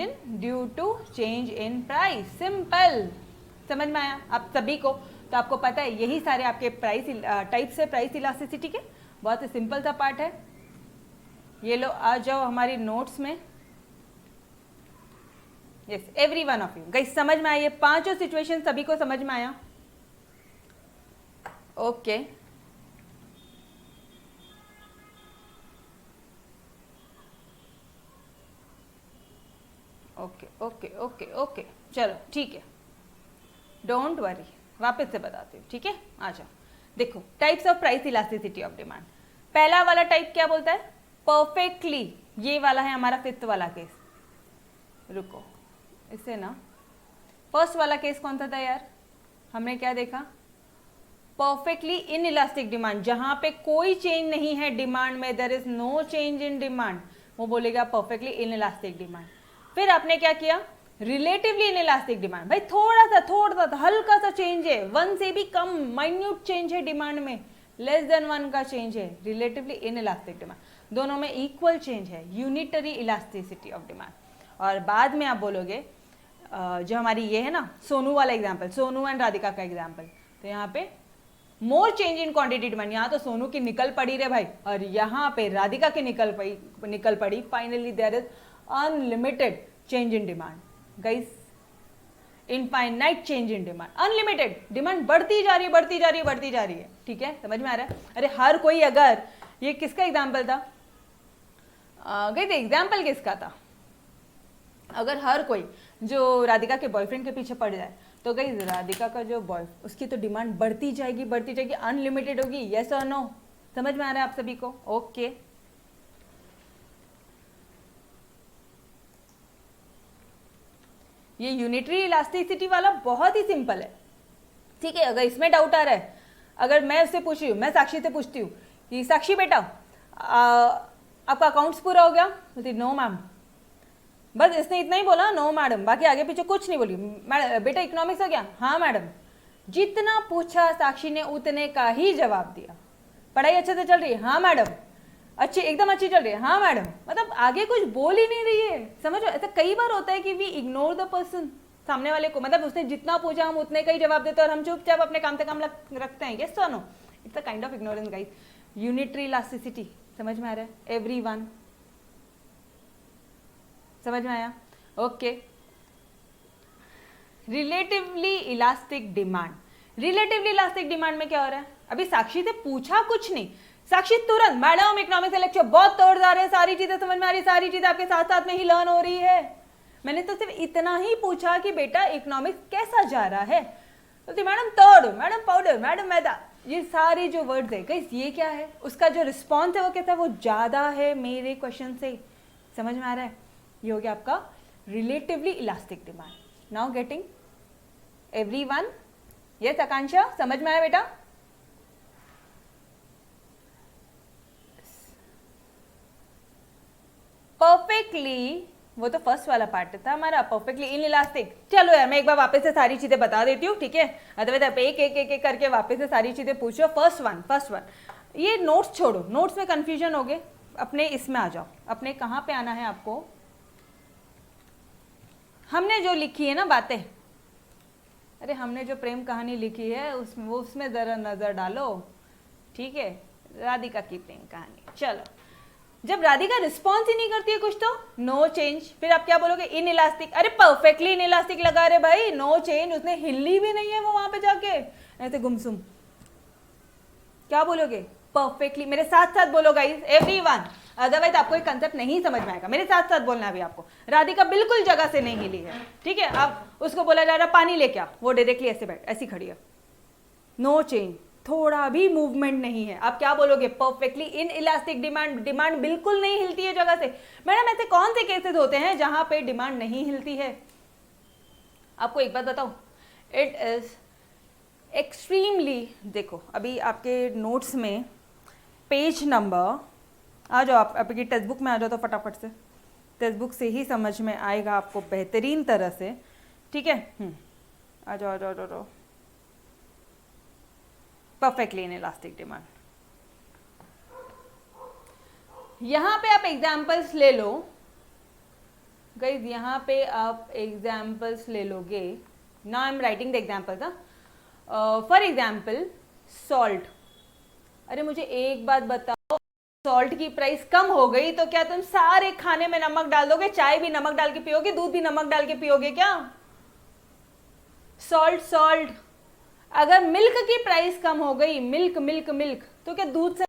in price. Simple, समझ में आया आप सभी को? तो आपको पता है यही सारे आपके प्राइस टाइप्स है प्राइस इलास्टिसिटी के, बहुत ही सिंपल सा पार्ट है। ये लो आ जाओ हमारी नोट्स में। Yes, every one of you guys, समझ में आया? ये पांचों सिचुएशन सभी को समझ में आया? Okay okay okay okay okay, चलो ठीक है, डोंट वरी, वापस से बताती हूँ, ठीक है? आ जाओ, देखो types of price elasticity of demand. पहला वाला टाइप क्या बोलता है, परफेक्टली, ये वाला है हमारा फिफ्थ वाला केस। रुको, इसे ना, फर्स्ट वाला केस कौन सा था यार, हमने क्या देखा, परफेक्टली इन इलास्टिक डिमांड, जहां पे कोई चेंज नहीं है डिमांड में, there is no change in demand, वो बोलेगा परफेक्टली इन इलास्टिक डिमांड। फिर आपने क्या किया, रिलेटिवली इन इलास्टिक डिमांड, भाई थोड़ा सा हल्का सा चेंज है, 1 से भी कम, माइन्यूट चेंज है डिमांड में, लेस देन 1 का चेंज है, रिलेटिवली इन इलास्टिक डिमांड। दोनों में इक्वल चेंज है, यूनिटरी इलास्टिसिटी ऑफ डिमांड। और बाद में आप बोलोगे जो हमारी ये है ना सोनू वाला एग्जाम्पल, सोनू एंड राधिका का एग्जाम्पल, तो यहाँ पे मोर चेंज इन क्वांटिटी डिमांड, यहाँ तो सोनू की निकल पड़ी रे भाई, और यहाँ पे राधिका की निकल पड़ी। Finally there is unlimited change in demand guys, infinite change in demand, unlimited demand बढ़ती जा रही है, ठीक है, समझ में आ रहा है? अरे हर कोई, अगर ये किसका एग्जाम्पल था गाइस, एग्जाम्पल किसका था, अगर हर कोई जो राधिका के बॉयफ्रेंड के पीछे पड़ जाए तो गाइस राधिका का जो उसकी तो डिमांड बढ़ती जाएगी, अनलिमिटेड होगी। यस और नो, समझ में आ रहा है आप सभी को? ओके ये यूनिटरी इलास्टिसिटी वाला बहुत ही सिंपल है, ठीक है। अगर इसमें डाउट आ रहा है, अगर मैं उससे पूछ रही हूँ, मैं साक्षी से पूछती हूँ कि साक्षी बेटा आपका अकाउंट्स पूरा हो गया, बोलती नो मैम, बस इसने इतना ही बोला, नो मैडम, बाकी आगे पीछे कुछ नहीं बोली। बेटा इकोनॉमिक्स हो गया, हाँ मैडम। जितना पूछा साक्षी ने उतने का ही जवाब दिया। पढ़ाई अच्छे से चल रही है, हाँ मैडम। अच्छी, एकदम अच्छी चल रही है, हाँ मैडम। मतलब आगे कुछ बोल ही नहीं रही है, समझो। ऐसा कई बार होता है कि वी इग्नोर द पर्सन, सामने वाले को, मतलब उसने जितना पूछा हम उतने का ही जवाब देते हैं और हम चुपचाप अपने काम से काम रखते हैं। यस और no? It's a kind of ignorance guys. Unitary elasticity समझ में आ रहा है? एवरीवन समझ में आया? Okay. Relatively elastic demand, relatively elastic demand में क्या हो रहा है? अभी साक्षी से पूछा कुछ नहीं, साक्षी तुरंत मैडम इकोनॉमिक्स लेक्चर बहुत तोड़ जा रहे हैं, सारी चीजें समझ में आ रही, सारी चीजें आपके साथ साथ में ही लर्न हो रही है। मैंने तो सिर्फ इतना ही पूछा कि बेटा इकोनॉमिक्स कैसा जा रहा है, तो मैडम तोड़, मैडम पाउडर, मैडम मैदा, ये सारे जो वर्ड्स है गाइस, ये क्या है? उसका जो रिस्पॉन्स है वो कैसा है? वो ज्यादा है मेरे क्वेश्चन से। समझ में आ रहा है? ये हो गया आपका relatively elastic demand. Now getting everyone? Yes Akanksha, समझ में आया बेटा? परफेक्टली, वो तो फर्स्ट वाला पार्ट था हमारा, परफेक्टली इन इलास्टिक। चलो यार मैं एक बार वापस से सारी चीजें बता देती हूँ, ठीक है? अदरवाइज आप एक एक करके वापस से सारी चीजें पूछो। फर्स्ट वन, ये नोट्स छोड़ो, नोट्स में कंफ्यूजन हो गए, अपने इसमें आ जाओ। अपने कहाँ पे आना है आपको? हमने जो लिखी है ना बातें, अरे हमने जो प्रेम कहानी लिखी है उसमें जरा नजर डालो, ठीक है, राधिका की प्रेम कहानी। चलो, जब राधिका रिस्पॉन्स ही नहीं करती है कुछ तो नो चेंज, फिर आप क्या बोलोगे? In elastic. अरे परफेक्टली इन इलास्टिक लगा रहे भाई, नो चेंज, उसने हिली भी नहीं है वो वहां पे जाके ऐसे गुमसुम। क्या बोलोगे? परफेक्टली। मेरे साथ साथ बोलो गाइस, एवरीवन, अदरवाइज आपको एक कंसेप्ट नहीं समझ में आएगा। मेरे साथ साथ बोलना है अभी आपको। राधिका बिल्कुल जगह से नहीं हिली है, ठीक है। अब उसको बोला जा रहा पानी लेके आ, वो डायरेक्टली ऐसे बैठ ऐसी खड़ी है, नो चेंज, थोड़ा भी मूवमेंट नहीं है। आप क्या बोलोगे? Perfectly in elastic demand, demand बिल्कुल नहीं हिलती है जगह से। मैडम ऐसे कौन से केसेस होते हैं जहां पे डिमांड नहीं हिलती है? आपको एक बात बताऊं, इट इज एक्सट्रीमली, देखो अभी आपके नोट्स में पेज नंबर, आ जाओ आप आपकी टेक्स्ट बुक में आ जाओ तो फटाफट से, टेक्स्ट बुक से ही समझ में आएगा आपको बेहतरीन तरह से, ठीक है। आ जाओ आ जाओ आ जाओ। परफेक्टली इन इलास्टिक डिमांड, यहां पे आप एग्जांपल्स ले लो गाइस, यहां पे आप एग्जांपल्स ले लोगे ना। I am writing the examples. For example salt. अरे मुझे एक बात बताओ, सॉल्ट की प्राइस कम हो गई तो क्या तुम सारे खाने में नमक डाल दोगे? चाय भी नमक डाल के पियोगे, दूध भी नमक डाल के पियोगे क्या? Salt salt. अगर मिल्क की प्राइस कम हो गई, मिल्क मिल्क मिल्क, तो क्या दूध से,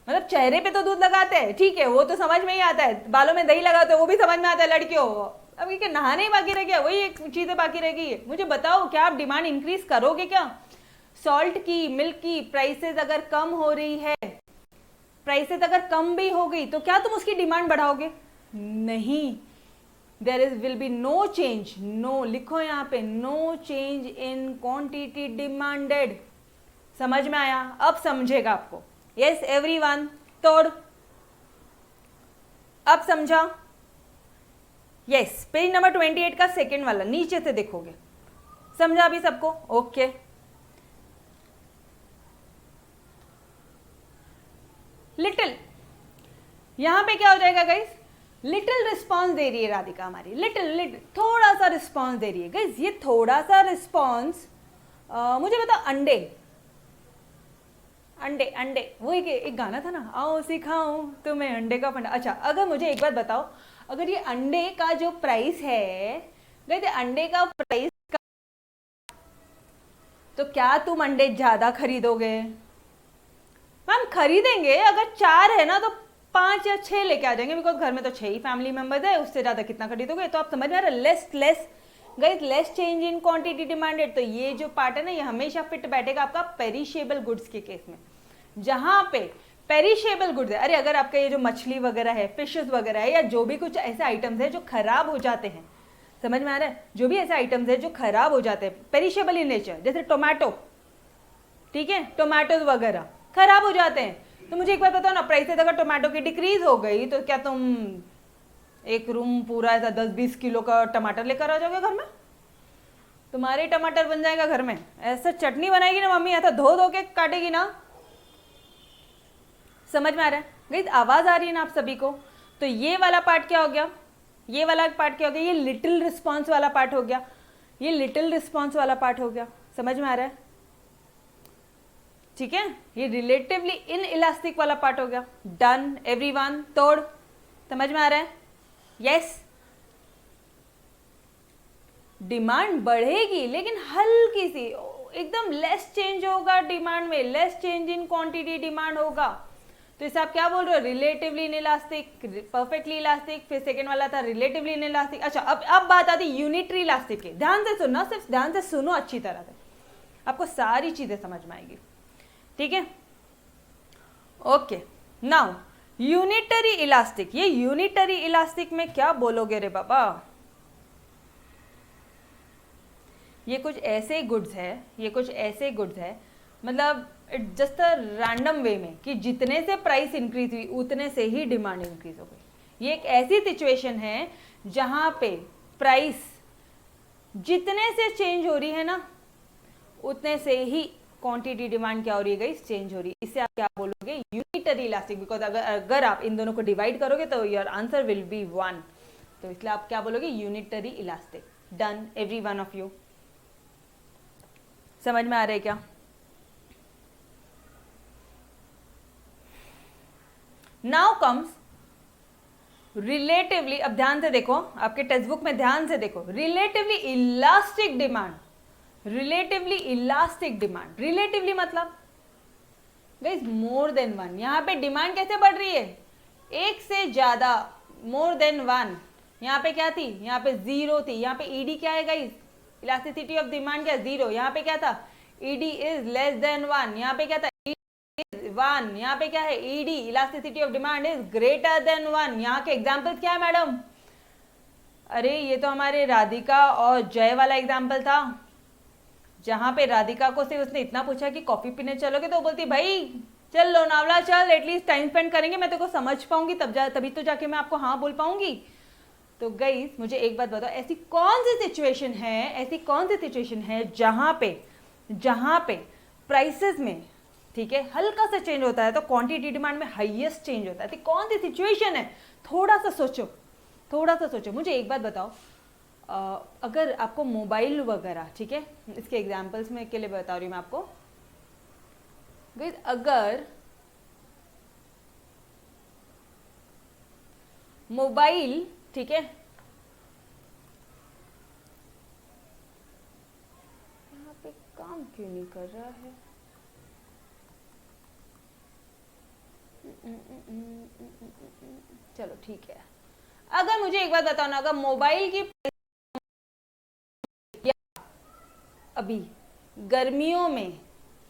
मतलब चेहरे पे तो दूध लगाते हैं, ठीक है, वो तो समझ में ही आता है, बालों में दही लगाते हैं वो भी समझ में आता है लड़कियों। अब क्या नहाने ही बाकी रह गया? वही एक चीजें बाकी रह गई है। मुझे बताओ, क्या आप डिमांड इंक्रीज करोगे क्या? सॉल्ट की, मिल्क की प्राइसेस अगर कम हो रही है, प्राइसेस अगर कम भी हो गई, तो क्या तुम उसकी डिमांड बढ़ाओगे? नहीं। There is will be no change, no लिखो यहाँ पे, no change in quantity demanded. समझ में आया? अब समझेगा आपको। यस एवरीवन, तोड़, अब समझा? यस, पेज नंबर 28 का सेकेंड वाला नीचे से देखोगे। समझा अभी सबको? ओके। लिटिल, यहां पे क्या हो जाएगा गाइस? लिटिल रिस्पॉन्स दे रही है राधिका हमारी, लिटिल लिटिल, थोड़ा सा रिस्पॉन्स दे रही है गाइस। ये थोड़ा सा रिस्पॉन्स, मुझे बताओ, अंडे अंडे अंडे, वो एक गाना था ना, आओ सिखाऊं तुम्हें अंडे का फंडा। अच्छा, अगर मुझे एक बात बताओ, अगर ये अंडे का जो प्राइस है गाइस, अंडे का प्राइस तो क्या तुम अंडे ज्यादा खरीदोगे? मैम खरीदेंगे, अगर 4 है ना तो 5 या 6 लेके आ जाएंगे, बिकॉज घर में तो 6 ही फैमिली मेंबर्स है, उससे ज्यादा कितना खरीदोगे? तो आप समझ में आ रहा है, less less guys, less change in quantity demanded. तो ये जो पार्ट है ना, ये हमेशा फिट बैठेगा आपका पेरिशेबल गुड्स के केस में, जहां पे पेरिशेबल गुड्स है। अरे अगर आपका ये जो मछली वगैरह है, फिशेस वगैरह है, या जो भी कुछ ऐसे आइटम्स है जो खराब हो जाते हैं, समझ में आ रहा है, जो भी ऐसे आइटम्स है जो खराब हो जाते हैं, पेरिशेबल इन नेचर, जैसे टोमेटो, ठीक है, टोमेटोज वगैरह खराब हो जाते हैं, तो मुझे एक बात बताओ ना, प्राइसेस अगर टोमेटो की डिक्रीज हो गई तो क्या तुम एक रूम पूरा ऐसा 10-20 किलो का टमाटर लेकर आ जाओगे घर में? तुम्हारे टमाटर बन जाएगा घर में, ऐसा चटनी बनाएगी ना मम्मी, ऐसा धो धो के काटेगी ना। समझ में आ रहा है गाइस? आवाज आ रही है ना आप सभी को? तो ये वाला पार्ट क्या हो गया? ये वाला पार्ट क्या हो गया? ये लिटिल रिस्पॉन्स वाला पार्ट हो गया, ये लिटिल रिस्पॉन्स वाला पार्ट हो गया। समझ में आ रहा है? ठीक है, ये रिलेटिवली इन इलास्टिक वाला पार्ट हो गया। डन एवरीवन, तोड़, समझ में आ रहा है? यस, डिमांड बढ़ेगी लेकिन हल्की सी, एकदम लेस चेंज होगा डिमांड में, less change in quantity demand होगा। तो इसे आप क्या बोल रहे हो? Relatively in elastic, perfectly elastic, फिर सेकेंड वाला था रिलेटिवली इन इलास्टिक। अच्छा, अब बात आती है यूनिटरी इलास्टिक की। ध्यान से सुनना, सिर्फ ध्यान से सुनो अच्छी तरह से, आपको सारी चीजें समझ में आएगी, ठीक है। Okay, now unitary elastic. ये यूनिटरी इलास्टिक में क्या बोलोगे रे बाबा? ये कुछ ऐसे गुड्स है, ये कुछ ऐसे गुड्स है, मतलब इट जस्ट अ रैंडम वे में कि जितने से प्राइस इंक्रीज हुई उतने से ही डिमांड इंक्रीज हो गई। ये एक ऐसी सिचुएशन है जहां पे प्राइस जितने से चेंज हो रही है ना, उतने से ही क्वांटिटी डिमांड क्या हो रही है गाइस? चेंज हो रही है। इससे आप क्या बोलोगे? Unitary elastic. बिकॉज अगर आप इन दोनों को डिवाइड करोगे तो योर आंसर विल बी 1, तो इसलिए आप क्या बोलोगे? Unitary elastic. Done every one of you. समझ में आ रहा है क्या? नाउ कम्स रिलेटिवली, अब ध्यान से देखो, आपके टेक्स्ट बुक में ध्यान से देखो, relatively elastic demand. Relatively elastic demand, relatively मतलब गाइस मोर देन वन। यहां पे डिमांड कैसे बढ़ रही है? एक से ज्यादा, मोर देन वन। यहाँ पे क्या थी? यहाँ पे जीरो थी। यहाँ पे ईडी क्या है गाइस? इलास्टिसिटी ऑफ डिमांड क्या? जीरो। यहाँ पे क्या था? ED is less than one. यहाँ पे क्या था? वन। यहाँ पे क्या है? ED elasticity of demand is greater than one. यहाँ के एग्जाम्पल क्या है मैडम? अरे ये तो हमारे राधिका और जय वाला एग्जाम्पल था, जहां पे राधिका को से उसने इतना पूछा कि कॉफी पीने चलोगे, तो बोलती भाई चल लोनावला चल, एटलीस्ट टाइम स्पेंड करेंगे, मैं तेरे को समझ पाऊंगी तभी तो जाके मैं आपको हाँ बोल पाऊंगी। तो गाइस मुझे एक बात बताओ, ऐसी कौन सी सिचुएशन है जहां पे प्राइसेस में, ठीक है, हल्का सा चेंज होता है तो क्वांटिटी डिमांड में हाईएस्ट चेंज होता है? तो कौन सी सिचुएशन है? थोड़ा सा सोचो। मुझे एक बात बताओ, अगर आपको मोबाइल वगैरह, ठीक है, इसके एग्जांपल्स में के लिए बता रही हूँ मैं आपको, अगर मोबाइल, ठीक है, यहाँ पे काम क्यों नहीं कर रहा है? चलो ठीक है, अगर मुझे एक बात बताओ ना, अगर मोबाइल की अभी गर्मियों में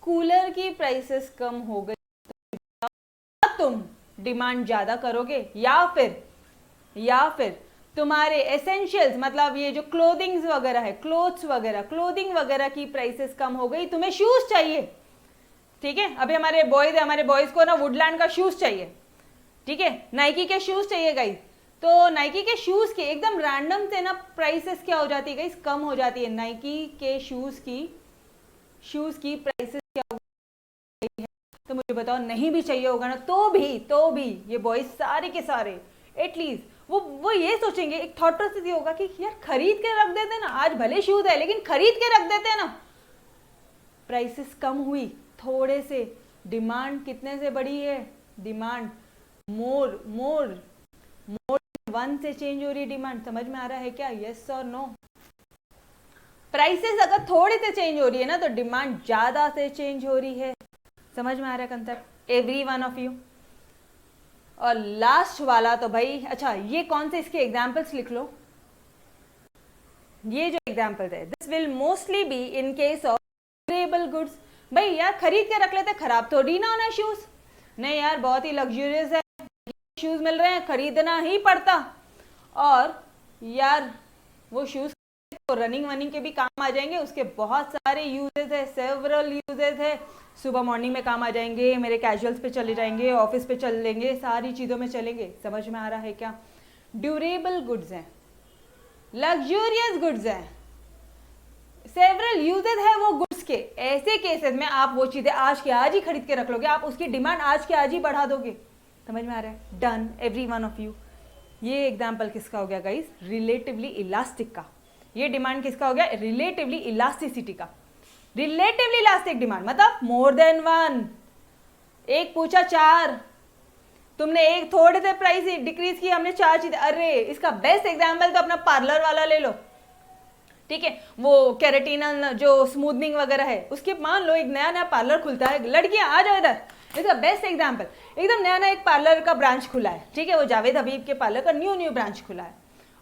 कूलर की प्राइसेस कम हो गई तो तुम डिमांड ज्यादा करोगे, या फिर तुम्हारे एसेंशियल्स, मतलब ये जो क्लोथिंग वगैरह है, क्लोथिंग वगैरह की प्राइसेस कम हो गई, तुम्हें शूज चाहिए, ठीक है, अभी हमारे बॉयज को ना वुडलैंड का शूज चाहिए, ठीक है, नाइकी के शूज चाहिए गाइस, तो नाइकी के शूज के एकदम रैंडम से ना प्राइसेस क्या हो जाती है गाइस? कम हो जाती है। नाइकी के शूज की प्राइसेस क्या हो गई है? तो मुझे बताओ, नहीं भी चाहिए होगा ना तो भी ये बॉयज सारे के सारे एटलीस्ट वो ये सोचेंगे, एक थॉट प्रोसेस ये होगा कि यार खरीद के रख देते ना, आज भले शूज है लेकिन खरीद के रख देते ना। प्राइसेस कम हुई थोड़े से, डिमांड कितने से बढ़ी है? डिमांड मोर वन से चेंज हो रही है डिमांड। समझ में आ रहा है क्या? यस और नो? प्राइसेस अगर थोड़े से चेंज हो रही है ना तो डिमांड ज्यादा से चेंज हो रही है। समझ में आ रहा है concept? Every one of you. और लास्ट वाला तो भाई, अच्छा ये कौन से इसके एग्जाम्पल्स लिख लो, ये जो एग्जाम्पल्स है, this will mostly be in case of durable goods. भाई यार खरीद के रख लेते, खराब थोड़ी ना होना शूज, नहीं यार बहुत ही लग्जूरियस है, शूज मिल रहे हैं, खरीदना ही पड़ता। और यार वो शूज तो रनिंग के भी काम आ जाएंगे, उसके बहुत सारे यूजेस है, सेवरल यूजेस है, सुबह मॉर्निंग में काम आ जाएंगे, मेरे कैजुअल्स पे चले जाएंगे, ऑफिस पे चल लेंगे, सारी चीजों में चलेंगे। समझ में आ रहा है क्या? ड्यूरेबल गुड्स हैं, लग्जूरियस गुड्स हैं, सेवरल यूजेस है वो गुड्स के। ऐसे केसेस में आप वो चीजें आज के आज ही खरीद के रख लोगे, आप उसकी डिमांड आज के आज ही बढ़ा दोगे। समझ में आ रहा है? Done every one of you. ये एग्जाम्पल किसका हो गया गाइस? रिलेटिवली इलास्टिक का। ये डिमांड किसका हो गया? रिलेटिवली इलास्टिसिटी का। रिलेटिवली इलास्टिक डिमांड मतलब मोर देन वन। एक पूछा चार, तुमने एक थोड़े से प्राइस डिक्रीज की, हमने चार चीजें। अरे इसका बेस्ट एग्जाम्पल तो अपना पार्लर वाला ले लो, ठीक है, वो कैरेटिन जो स्मूथनिंग वगैरह है, उसके मान लो एक नया पार्लर खुलता है, लड़कियां आ जाओ इधर, इसका बेस्ट एग्जाम्पल, एकदम नया एक पार्लर का ब्रांच खुला है, ठीक है, वो जावेद हबीब के पार्लर का न्यू ब्रांच खुला है।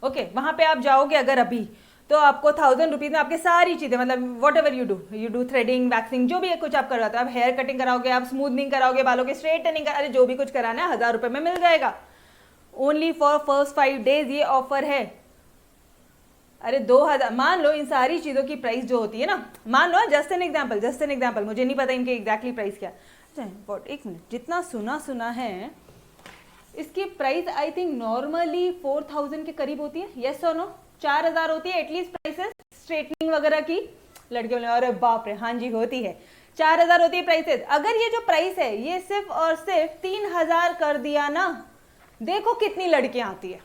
ओके, वहां पे आप जाओगे अगर अभी, तो आपको 1000 रुपीज में आपकी सारी चीजें, मतलब what ever you do threading, waxing, जो भी कुछ आप करवाते हो, आप हेयर कटिंग कराओगे, आप स्मूथनिंग कराओगे, बालों के स्ट्रेटनिंग, अरे जो भी कुछ कराना है 1000 रुपए में मिल जाएगा। ओनली फॉर फर्स्ट 5 डेज ये ऑफर है। अरे 2000, मान लो इन सारी चीजों की प्राइस जो होती है ना, मान लो जस्ट एन एग्जाम्पल, मुझे नहीं पता इनके एग्जैक्टली प्राइस क्या, एक मिनट, जितना सुना है इसकी प्राइस आई थिंक नॉर्मली 4000 के करीब होती है। यस और नो? 4000 होती है एटलीस्ट प्राइसेस स्ट्रेटनिंग वगैरह की। लड़के बोले अरे बाप रे, हाँ जी होती है, 4000 होती है प्राइसेस। अगर ये जो प्राइस है ये सिर्फ और सिर्फ 3000 कर दिया ना, देखो कितनी लड़कियां आती है,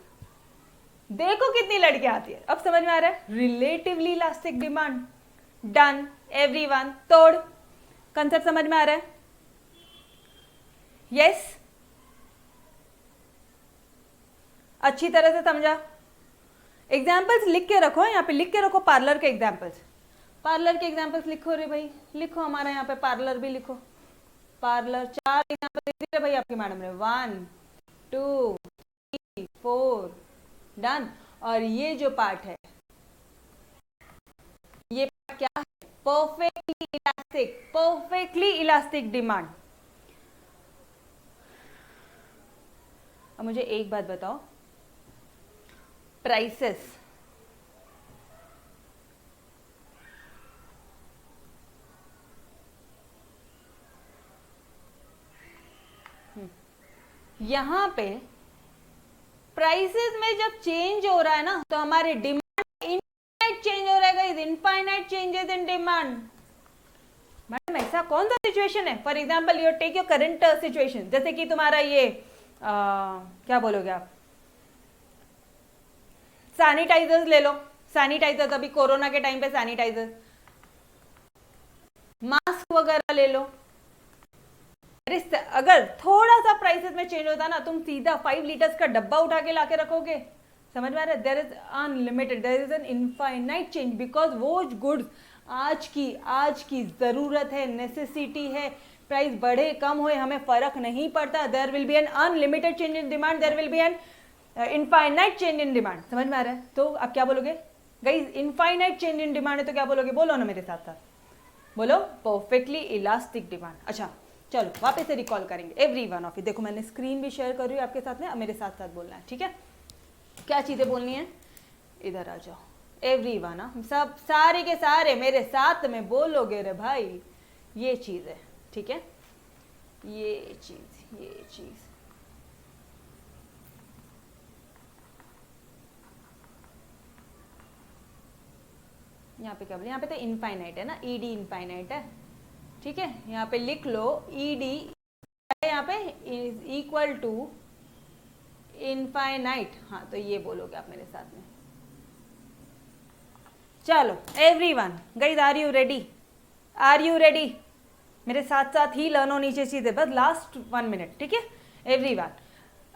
देखो कितनी लड़कियां आती है। अब समझ में आ रहा है? Relatively elastic demand, done, everyone, तोड़। कंसेप्ट समझ में आ रहा है? यस, अच्छी तरह से समझा? एग्जाम्पल्स लिख के रखो, यहाँ पे लिख के रखो पार्लर के एग्जाम्पल्स। पार्लर के एग्जाम्पल्स लिखो रे भाई, लिखो, हमारा यहाँ पे पार्लर भी लिखो। पार्लर 4 एग्जाम्पल दे दिए भाई आपकी मैडम ने, 1 2 3 4, डन। और ये जो पार्ट है, ये पार्ट क्या है? Perfectly elastic, perfectly elastic demand. अब मुझे एक बात बताओ, प्राइसेस यहां पे प्राइसेस में जब चेंज हो रहा है ना, तो हमारे डिमांड इनफाइनाइट चेंज हो रहा है, infinite changes in demand. Madam ऐसा कौन सा सिचुएशन है? For example you take your current situation, जैसे कि तुम्हारा ये क्या बोलोगे आप, सैनिटाइजर्स ले लो। सैनिटाइजर्स, अभी कोरोना के टाइम पे सैनिटाइजर्स, मास्क वगैरह ले लो। अरे अगर थोड़ा सा प्राइसेस में चेंज होता ना, तुम सीधा 5 लीटर्स का डब्बा उठा के लाके रखोगे। समझ में आ रहा है? There is unlimited, there is an infinite change, because वो गुड्स आज की जरूरत है, नेसेसिटी है। प्राइस बढ़े कम होए हमें फर्क नहीं पड़ता। There will be an unlimited change in demand, there will be an infinite change in demand. समझ में आ रहा है? तो आप क्या बोलोगे guys? Infinite change in demand है तो क्या बोलोगे? बोलो ना मेरे साथ साथ, बोलो परफेक्टली इलास्टिक डिमांड। अच्छा चलो वापस से रिकॉल करेंगे एवरी वन ऑफ यू। देखो मैंने स्क्रीन भी शेयर कर रही हूँ आपके साथ में, अब मेरे साथ साथ बोलना है, ठीक है? क्या चीजें बोलनी है? इधर आ जाओ एवरी वन, सब सारे के सारे मेरे साथ में बोलोगे रे भाई। ये चीज है, ठीक है? ये चीज यहाँ पे क्या बोले? यहाँ पे तो इनफाइनाइट है ना, ईडी इनफाइनाइट है, ठीक है? यहाँ पे लिख लो ईडी यहाँ पे इज इक्वल टू इनफाइनाइट। हाँ तो ये बोलोगे आप मेरे साथ में। चलो everyone guys, are you ready? Are you ready? मेरे साथ साथ ही लर्न होनी चाहिए चीजें, बस लास्ट 1 मिनट, ठीक है एवरीवन?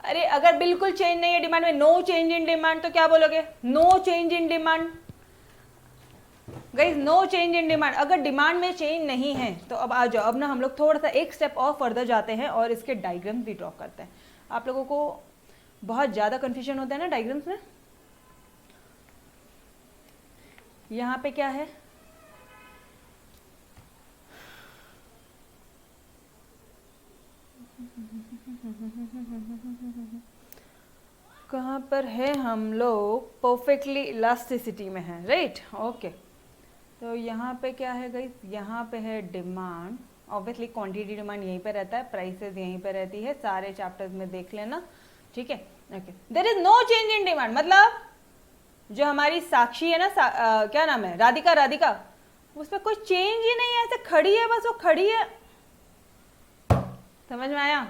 अरे अगर बिल्कुल चेंज नहीं है डिमांड में, नो चेंज इन डिमांड, तो क्या बोलोगे? No change in demand guys, no change in demand. अगर डिमांड में चेंज नहीं है तो अब आ जाओ, अब ना हम लोग थोड़ा सा एक स्टेप और फर्दर जाते हैं और इसके डायग्राम्स भी ड्रॉ करते हैं। आप लोगों को बहुत ज़्यादा कंफ्यूजन होता है ना डायग्राम्स में। यहाँ पे क्या है? कहाँ पर है? हम लोग परफेक्टली इलास्टिसिटी में है, राइट? ओके, तो यहाँ पे क्या है गाइस? यहाँ पे है डिमांड, ऑब्वियसली क्वांटिटी डिमांड यहीं पे रहता है, प्राइसेस यहीं पे रहती है, सारे चैप्टर्स में देख लेना, ठीक है? Okay, there is no change in demand, मतलब जो हमारी साक्षी है ना, क्या नाम है, राधिका, उसमें कोई चेंज ही नहीं है, ऐसे खड़ी है, बस वो खड़ी है। समझ में आया?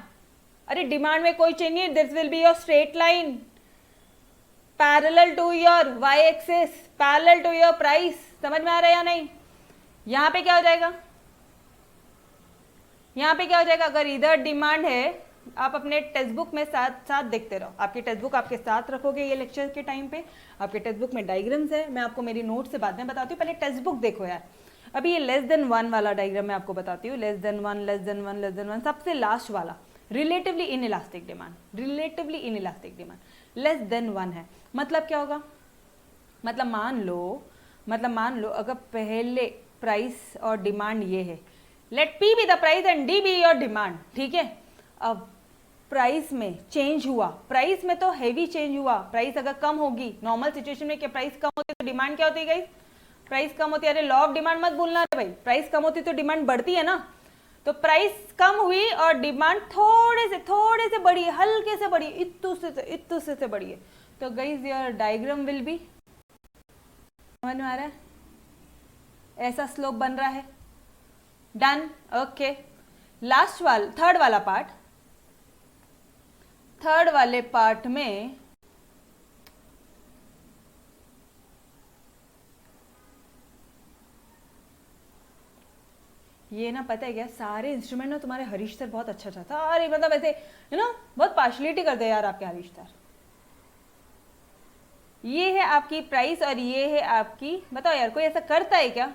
अरे डिमांड में कोई चेंज नहीं, this will be your straight line parallel to your Y axis, parallel to your price. समझ में आ रहा है या नहीं? यहाँ पे क्या हो जाएगा? यहाँ पे क्या हो जाएगा? अगर इधर डिमांड है, आप अपने टेक्स्ट बुक में साथ साथ देखते रहो, आपकी टेक्स्ट बुक आपके साथ रखोगे ये लेक्चर के टाइम पे। आपके टेक्स्ट बुक में डायग्राम्स है, मैं आपको मेरी नोट से बाद में बताती हूँ, पहले टेक्स्ट बुक देखो यार। अभी ये लेस देन 1 वाला डायग्राम मैं आपको बताती हूँ, less than 1, less than 1, less than 1, सबसे लास्ट वाला relatively in elastic demand, relatively in elastic demand less than 1 है। मतलब क्या होगा? मतलब मान लो अगर पहले प्राइस और डिमांड ये है, let P be the price and D be your demand, ठीक है? अब प्राइस में चेंज हुआ, प्राइस में तो हैवी चेंज हुआ, प्राइस अगर कम होगी, नॉर्मल सिचुएशन में क्या प्राइस कम होती है तो डिमांड क्या होती है गाइस? प्राइस कम होती है। अरे लॉ ऑफ डिमांड मत भूलना है भाई, प्राइस कम होती तो डिमांड बढ़ती है ना। तो प्राइस कम हुई और डिमांड थोड़े से बढ़ी है, हल्के से बढ़ी, इत्तू से बढ़ी है। तो guys your diagram will be, समझ में आ रहा है? ऐसा स्लोप बन रहा है, डन, ओके। लास्ट वाला, थर्ड वाला पार्ट, थर्ड वाले पार्ट में ये ना पता है क्या, सारे इंस्ट्रूमेंट ना तुम्हारे हरीश सर बहुत अच्छा चाहता, अरे मतलब ऐसे बहुत पार्शलिटी करते हैं यार आपके हरीश सर। ये है आपकी प्राइस और ये है आपकी, बताओ यार कोई ऐसा करता है क्या?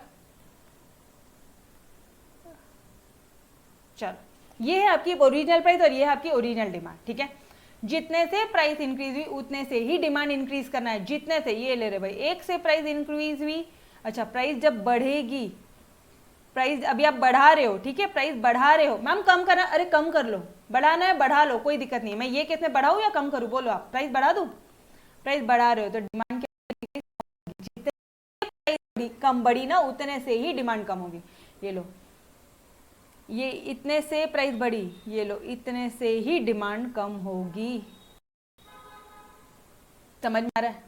चलो ये है आपकी ओरिजिनल प्राइस और ये है आपकी ओरिजिनल डिमांड, ठीक है। जितने से प्राइस इंक्रीज हुई उतने से ही डिमांड इंक्रीज करना है, जितने से, ये ले रहे भाई, एक से प्राइस इंक्रीज हुई, अच्छा प्राइस जब बढ़ेगी, प्राइस अभी आप बढ़ा रहे हो, ठीक है, प्राइस बढ़ा रहे हो, मैम कम करना, अरे कम कर लो, बढ़ाना है बढ़ा लो, कोई दिक्कत नहीं। मैं ये केस में बढ़ाऊं या कम करूं, बोलो आप, प्राइस बढ़ा दूं? प्राइस बढ़ा रहे हो तो डिमांड क्या, जितने प्राइस कम बढ़ी ना उतने से ही डिमांड कम होगी। ये लो, ये इतने से प्राइस बढ़ी, ये लो इतने से ही डिमांड कम होगी। समझ में आ रहा है?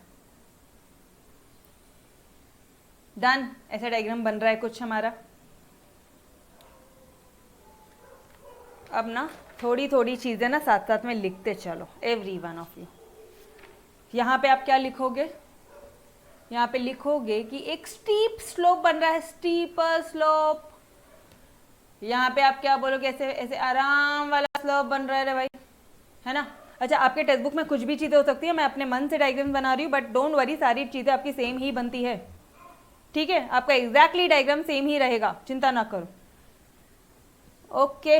डन। ऐसा डायग्राम बन रहा है कुछ हमारा। अब ना थोड़ी थोड़ी चीजें ना साथ साथ में लिखते चलो, एवरी वन ऑफ यू। यहाँ पे आप क्या लिखोगे, यहाँ पे लिखोगे कि एक स्टीप स्लोप बन रहा है, स्टीपर स्लोप। यहाँ पे आप क्या बोलोगे, ऐसे ऐसे आराम वाला स्लोप बन रहा है भाई, है ना। अच्छा आपके टेक्स्ट बुक में कुछ भी चीजें हो सकती है, मैं अपने मन से डायग्राम बना रही हूँ, बट डोंट वरी, सारी चीजें आपकी सेम ही बनती है, ठीक है। आपका एग्जैक्टली डायग्राम सेम ही रहेगा, चिंता ना करो। ओके,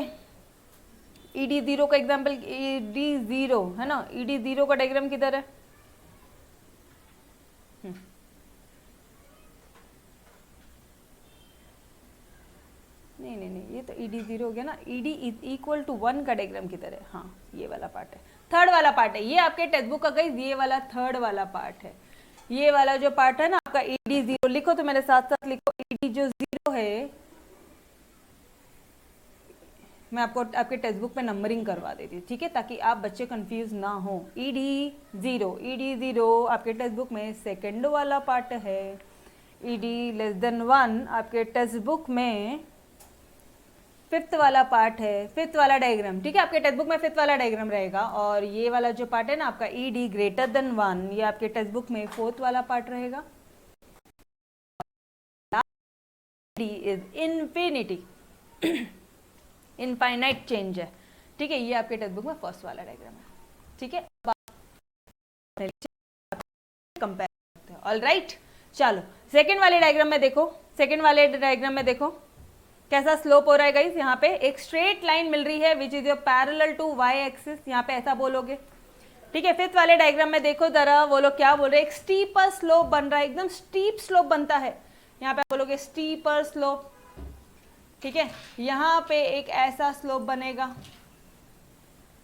ईडी जीरो का एग्जाम्पल, ईडी जीरो है ना, ईडी जीरो का डायग्राम किधर है? नहीं नहीं नहीं, ये तो ईडी जीरो हो गया ना, ईडी इज इक्वल टू 1 का डायग्राम किधर है? हाँ ये वाला पार्ट है, थर्ड वाला पार्ट है ये आपके टेक्स्ट बुक का गाइस, ये वाला थर्ड वाला पार्ट है। ये वाला जो पार्ट है ना आपका ईडी जीरो, लिखो तो मेरे साथ साथ लिखो, ईडी जो जीरो है, मैं आपको आपके टेक्स्ट बुक पे नंबरिंग करवा देती हूँ, ठीक है, ताकि आप बच्चे कंफ्यूज ना हो। ईडी जीरो आपके टेक्स्ट बुक में सेकंड वाला पार्ट है, ईडी लेस देन 1 आपके टेक्स्ट बुक में फिफ्थ वाला पार्ट है, फिफ्थ वाला डायग्राम, ठीक है, आपके टेक्स्ट बुक में फिफ्थ वाला डायग्राम रहेगा। और ये वाला जो पार्ट है ना आपका ईडी ग्रेटर देन 1, ये आपके टेक्स्ट बुक में फोर्थ वाला पार्ट रहेगा। ED is infinity, infinite change है, ठीक है, ये आपके टेक्स्ट बुक में फर्स्ट वाला डायग्राम है, ठीक है। कंपेयर करते हैं, ऑलराइट। चलो सेकंड वाले डायग्राम में देखो, सेकंड वाले डायग्राम में देखो कैसा स्लोप हो रहा है गाइस। यहाँ पे एक स्ट्रेट लाइन मिल रही है which is your parallel to Y axis, यहाँ पे ऐसा बोलोगे, ठीक है। फिफ्थ वाले डायग्राम में देखो जरा, वो लोग क्या बोल रहे हैं, एक स्टीपर स्लोप बन रहा है, एकदम स्टीप स्लोप बनता है, यहाँ पे बोलोगे स्टीपर स्लोप, ठीक है। यहाँ पे एक ऐसा स्लोप बनेगा,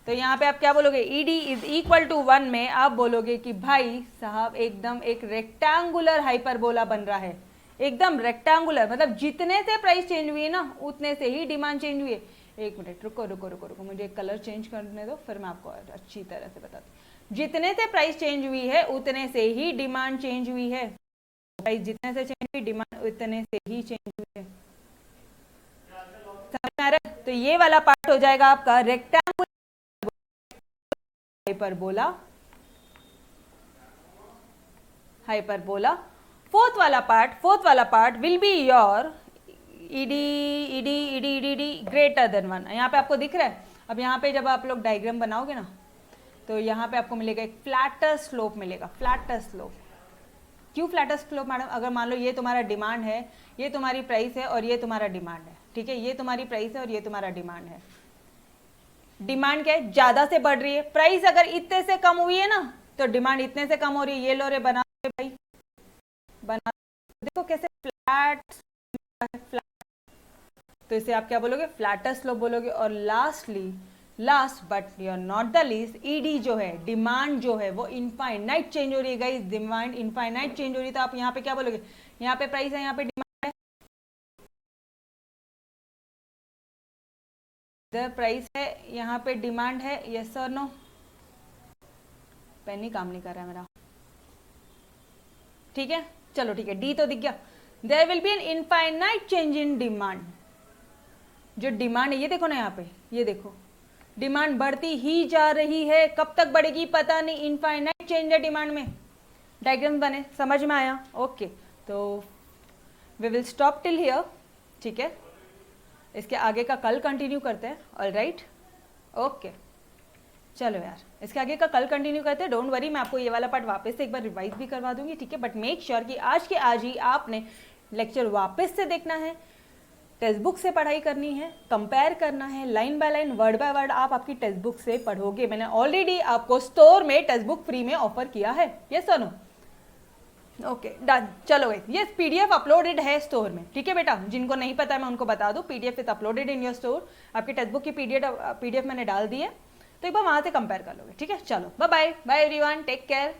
तो यहाँ पे आप क्या बोलोगे, ईडी इज इक्वल टू 1 में आप बोलोगे कि भाई साहब एकदम एक रेक्टेंगुलर हाइपरबोला बन रहा है, एकदम रेक्टेंगुलर, मतलब जितने से प्राइस चेंज हुई है ना उतने से ही डिमांड चेंज हुई है। एक मिनट रुको रुको रुको रुको, मुझे कलर चेंज करने दो, फिर मैं आपको अच्छी तरह से बताती हूँ। जितने से प्राइस चेंज हुई है उतने से ही डिमांड चेंज हुई है, प्राइस जितने से चेंज हुई डिमांड उतने से ही चेंज हुई है, समझ में आ रहा है? तो ये वाला पार्ट हो जाएगा आपका रेक्टेंगुलर हाइपरबोला। फोर्थ वाला part will be your ED greater than 1। यहाँ पे आपको दिख रहा है, अब यहाँ पे जब आप लोग डायग्राम बनाओगे ना तो यहाँ पे आपको मिलेगा एक फ्लैटर स्लोप मिलेगा, फ्लैटर स्लोप। क्यों फ्लैटर स्लोप मैडम? अगर मान लो ये तुम्हारा डिमांड है, ये तुम्हारी प्राइस है और ये तुम्हारा डिमांड है, ठीक है, ये तुम्हारी प्राइस है और ये तुम्हारा डिमांड है। डिमांड क्या है, ज्यादा से बढ़ रही है, प्राइस अगर इतने से कम हुई है ना तो डिमांड इतने से कम हो रही है। ये लो रे बना भाई, बना, देखो कैसे फ्लैट, तो इसे आप क्या बोलोगे, फ्लैटर स्लोप बोलोगे। और last but you are not the least, ED जो है, डिमांड जो है वो इनफाइनाइट चेंज हो रही है गाइस, डिमांड इनफाइनाइट चेंज हो रही है, तो आप यहाँ पे क्या बोलोगे, यहाँ पे प्राइस है, यहाँ पे डिमांड है, इधर प्राइस है, यहाँ पे डिमांड है, यस और नो? पेन ही काम नहीं कर रहा है मेरा, ठीक है, चलो ठीक है, डी तो दिख गया। There will be an infinite change in demand, जो डिमांड है ये देखो ना, यहाँ पे ये देखो, डिमांड बढ़ती ही जा रही है, कब तक बढ़ेगी पता नहीं, इनफाइनाइट चेंज है डिमांड में। डायग्राम बने, समझ में आया? ओके, तो we will stop till here, ठीक है। इसके आगे का कल कंटिन्यू करते हैं। ऑलराइट, ओके, चलो यार, इसके आगे का कल कंटिन्यू करते हैं। डोंट वरी, मैं आपको ये वाला पार्ट वापस से एक बार रिवाइज भी करवा दूंगी, ठीक है। बट मेक श्योर कि आज के आज ही आपने लेक्चर वापस से देखना है, टेक्स्ट बुक से पढ़ाई करनी है, कंपेयर करना है, line by line, word by word आप आपकी टेक्स्ट बुक से पढ़ोगे। मैंने ऑलरेडी आपको स्टोर में टेक्स्ट बुक फ्री में ऑफर किया है, यस और नो? Okay, done. चलो गाइस, ये पीडीएफ अपलोडेड है स्टोर में, ठीक है बेटा। जिनको नहीं पता है मैं उनको बता दूं, PDF is uploaded in your store. आपकी टेक्स्ट बुक की पीडीएफ मैंने डाल दी है, तो एक बार वहां से कंपेयर कर लोगे, ठीक है। चलो bye bye, bye everyone, take care.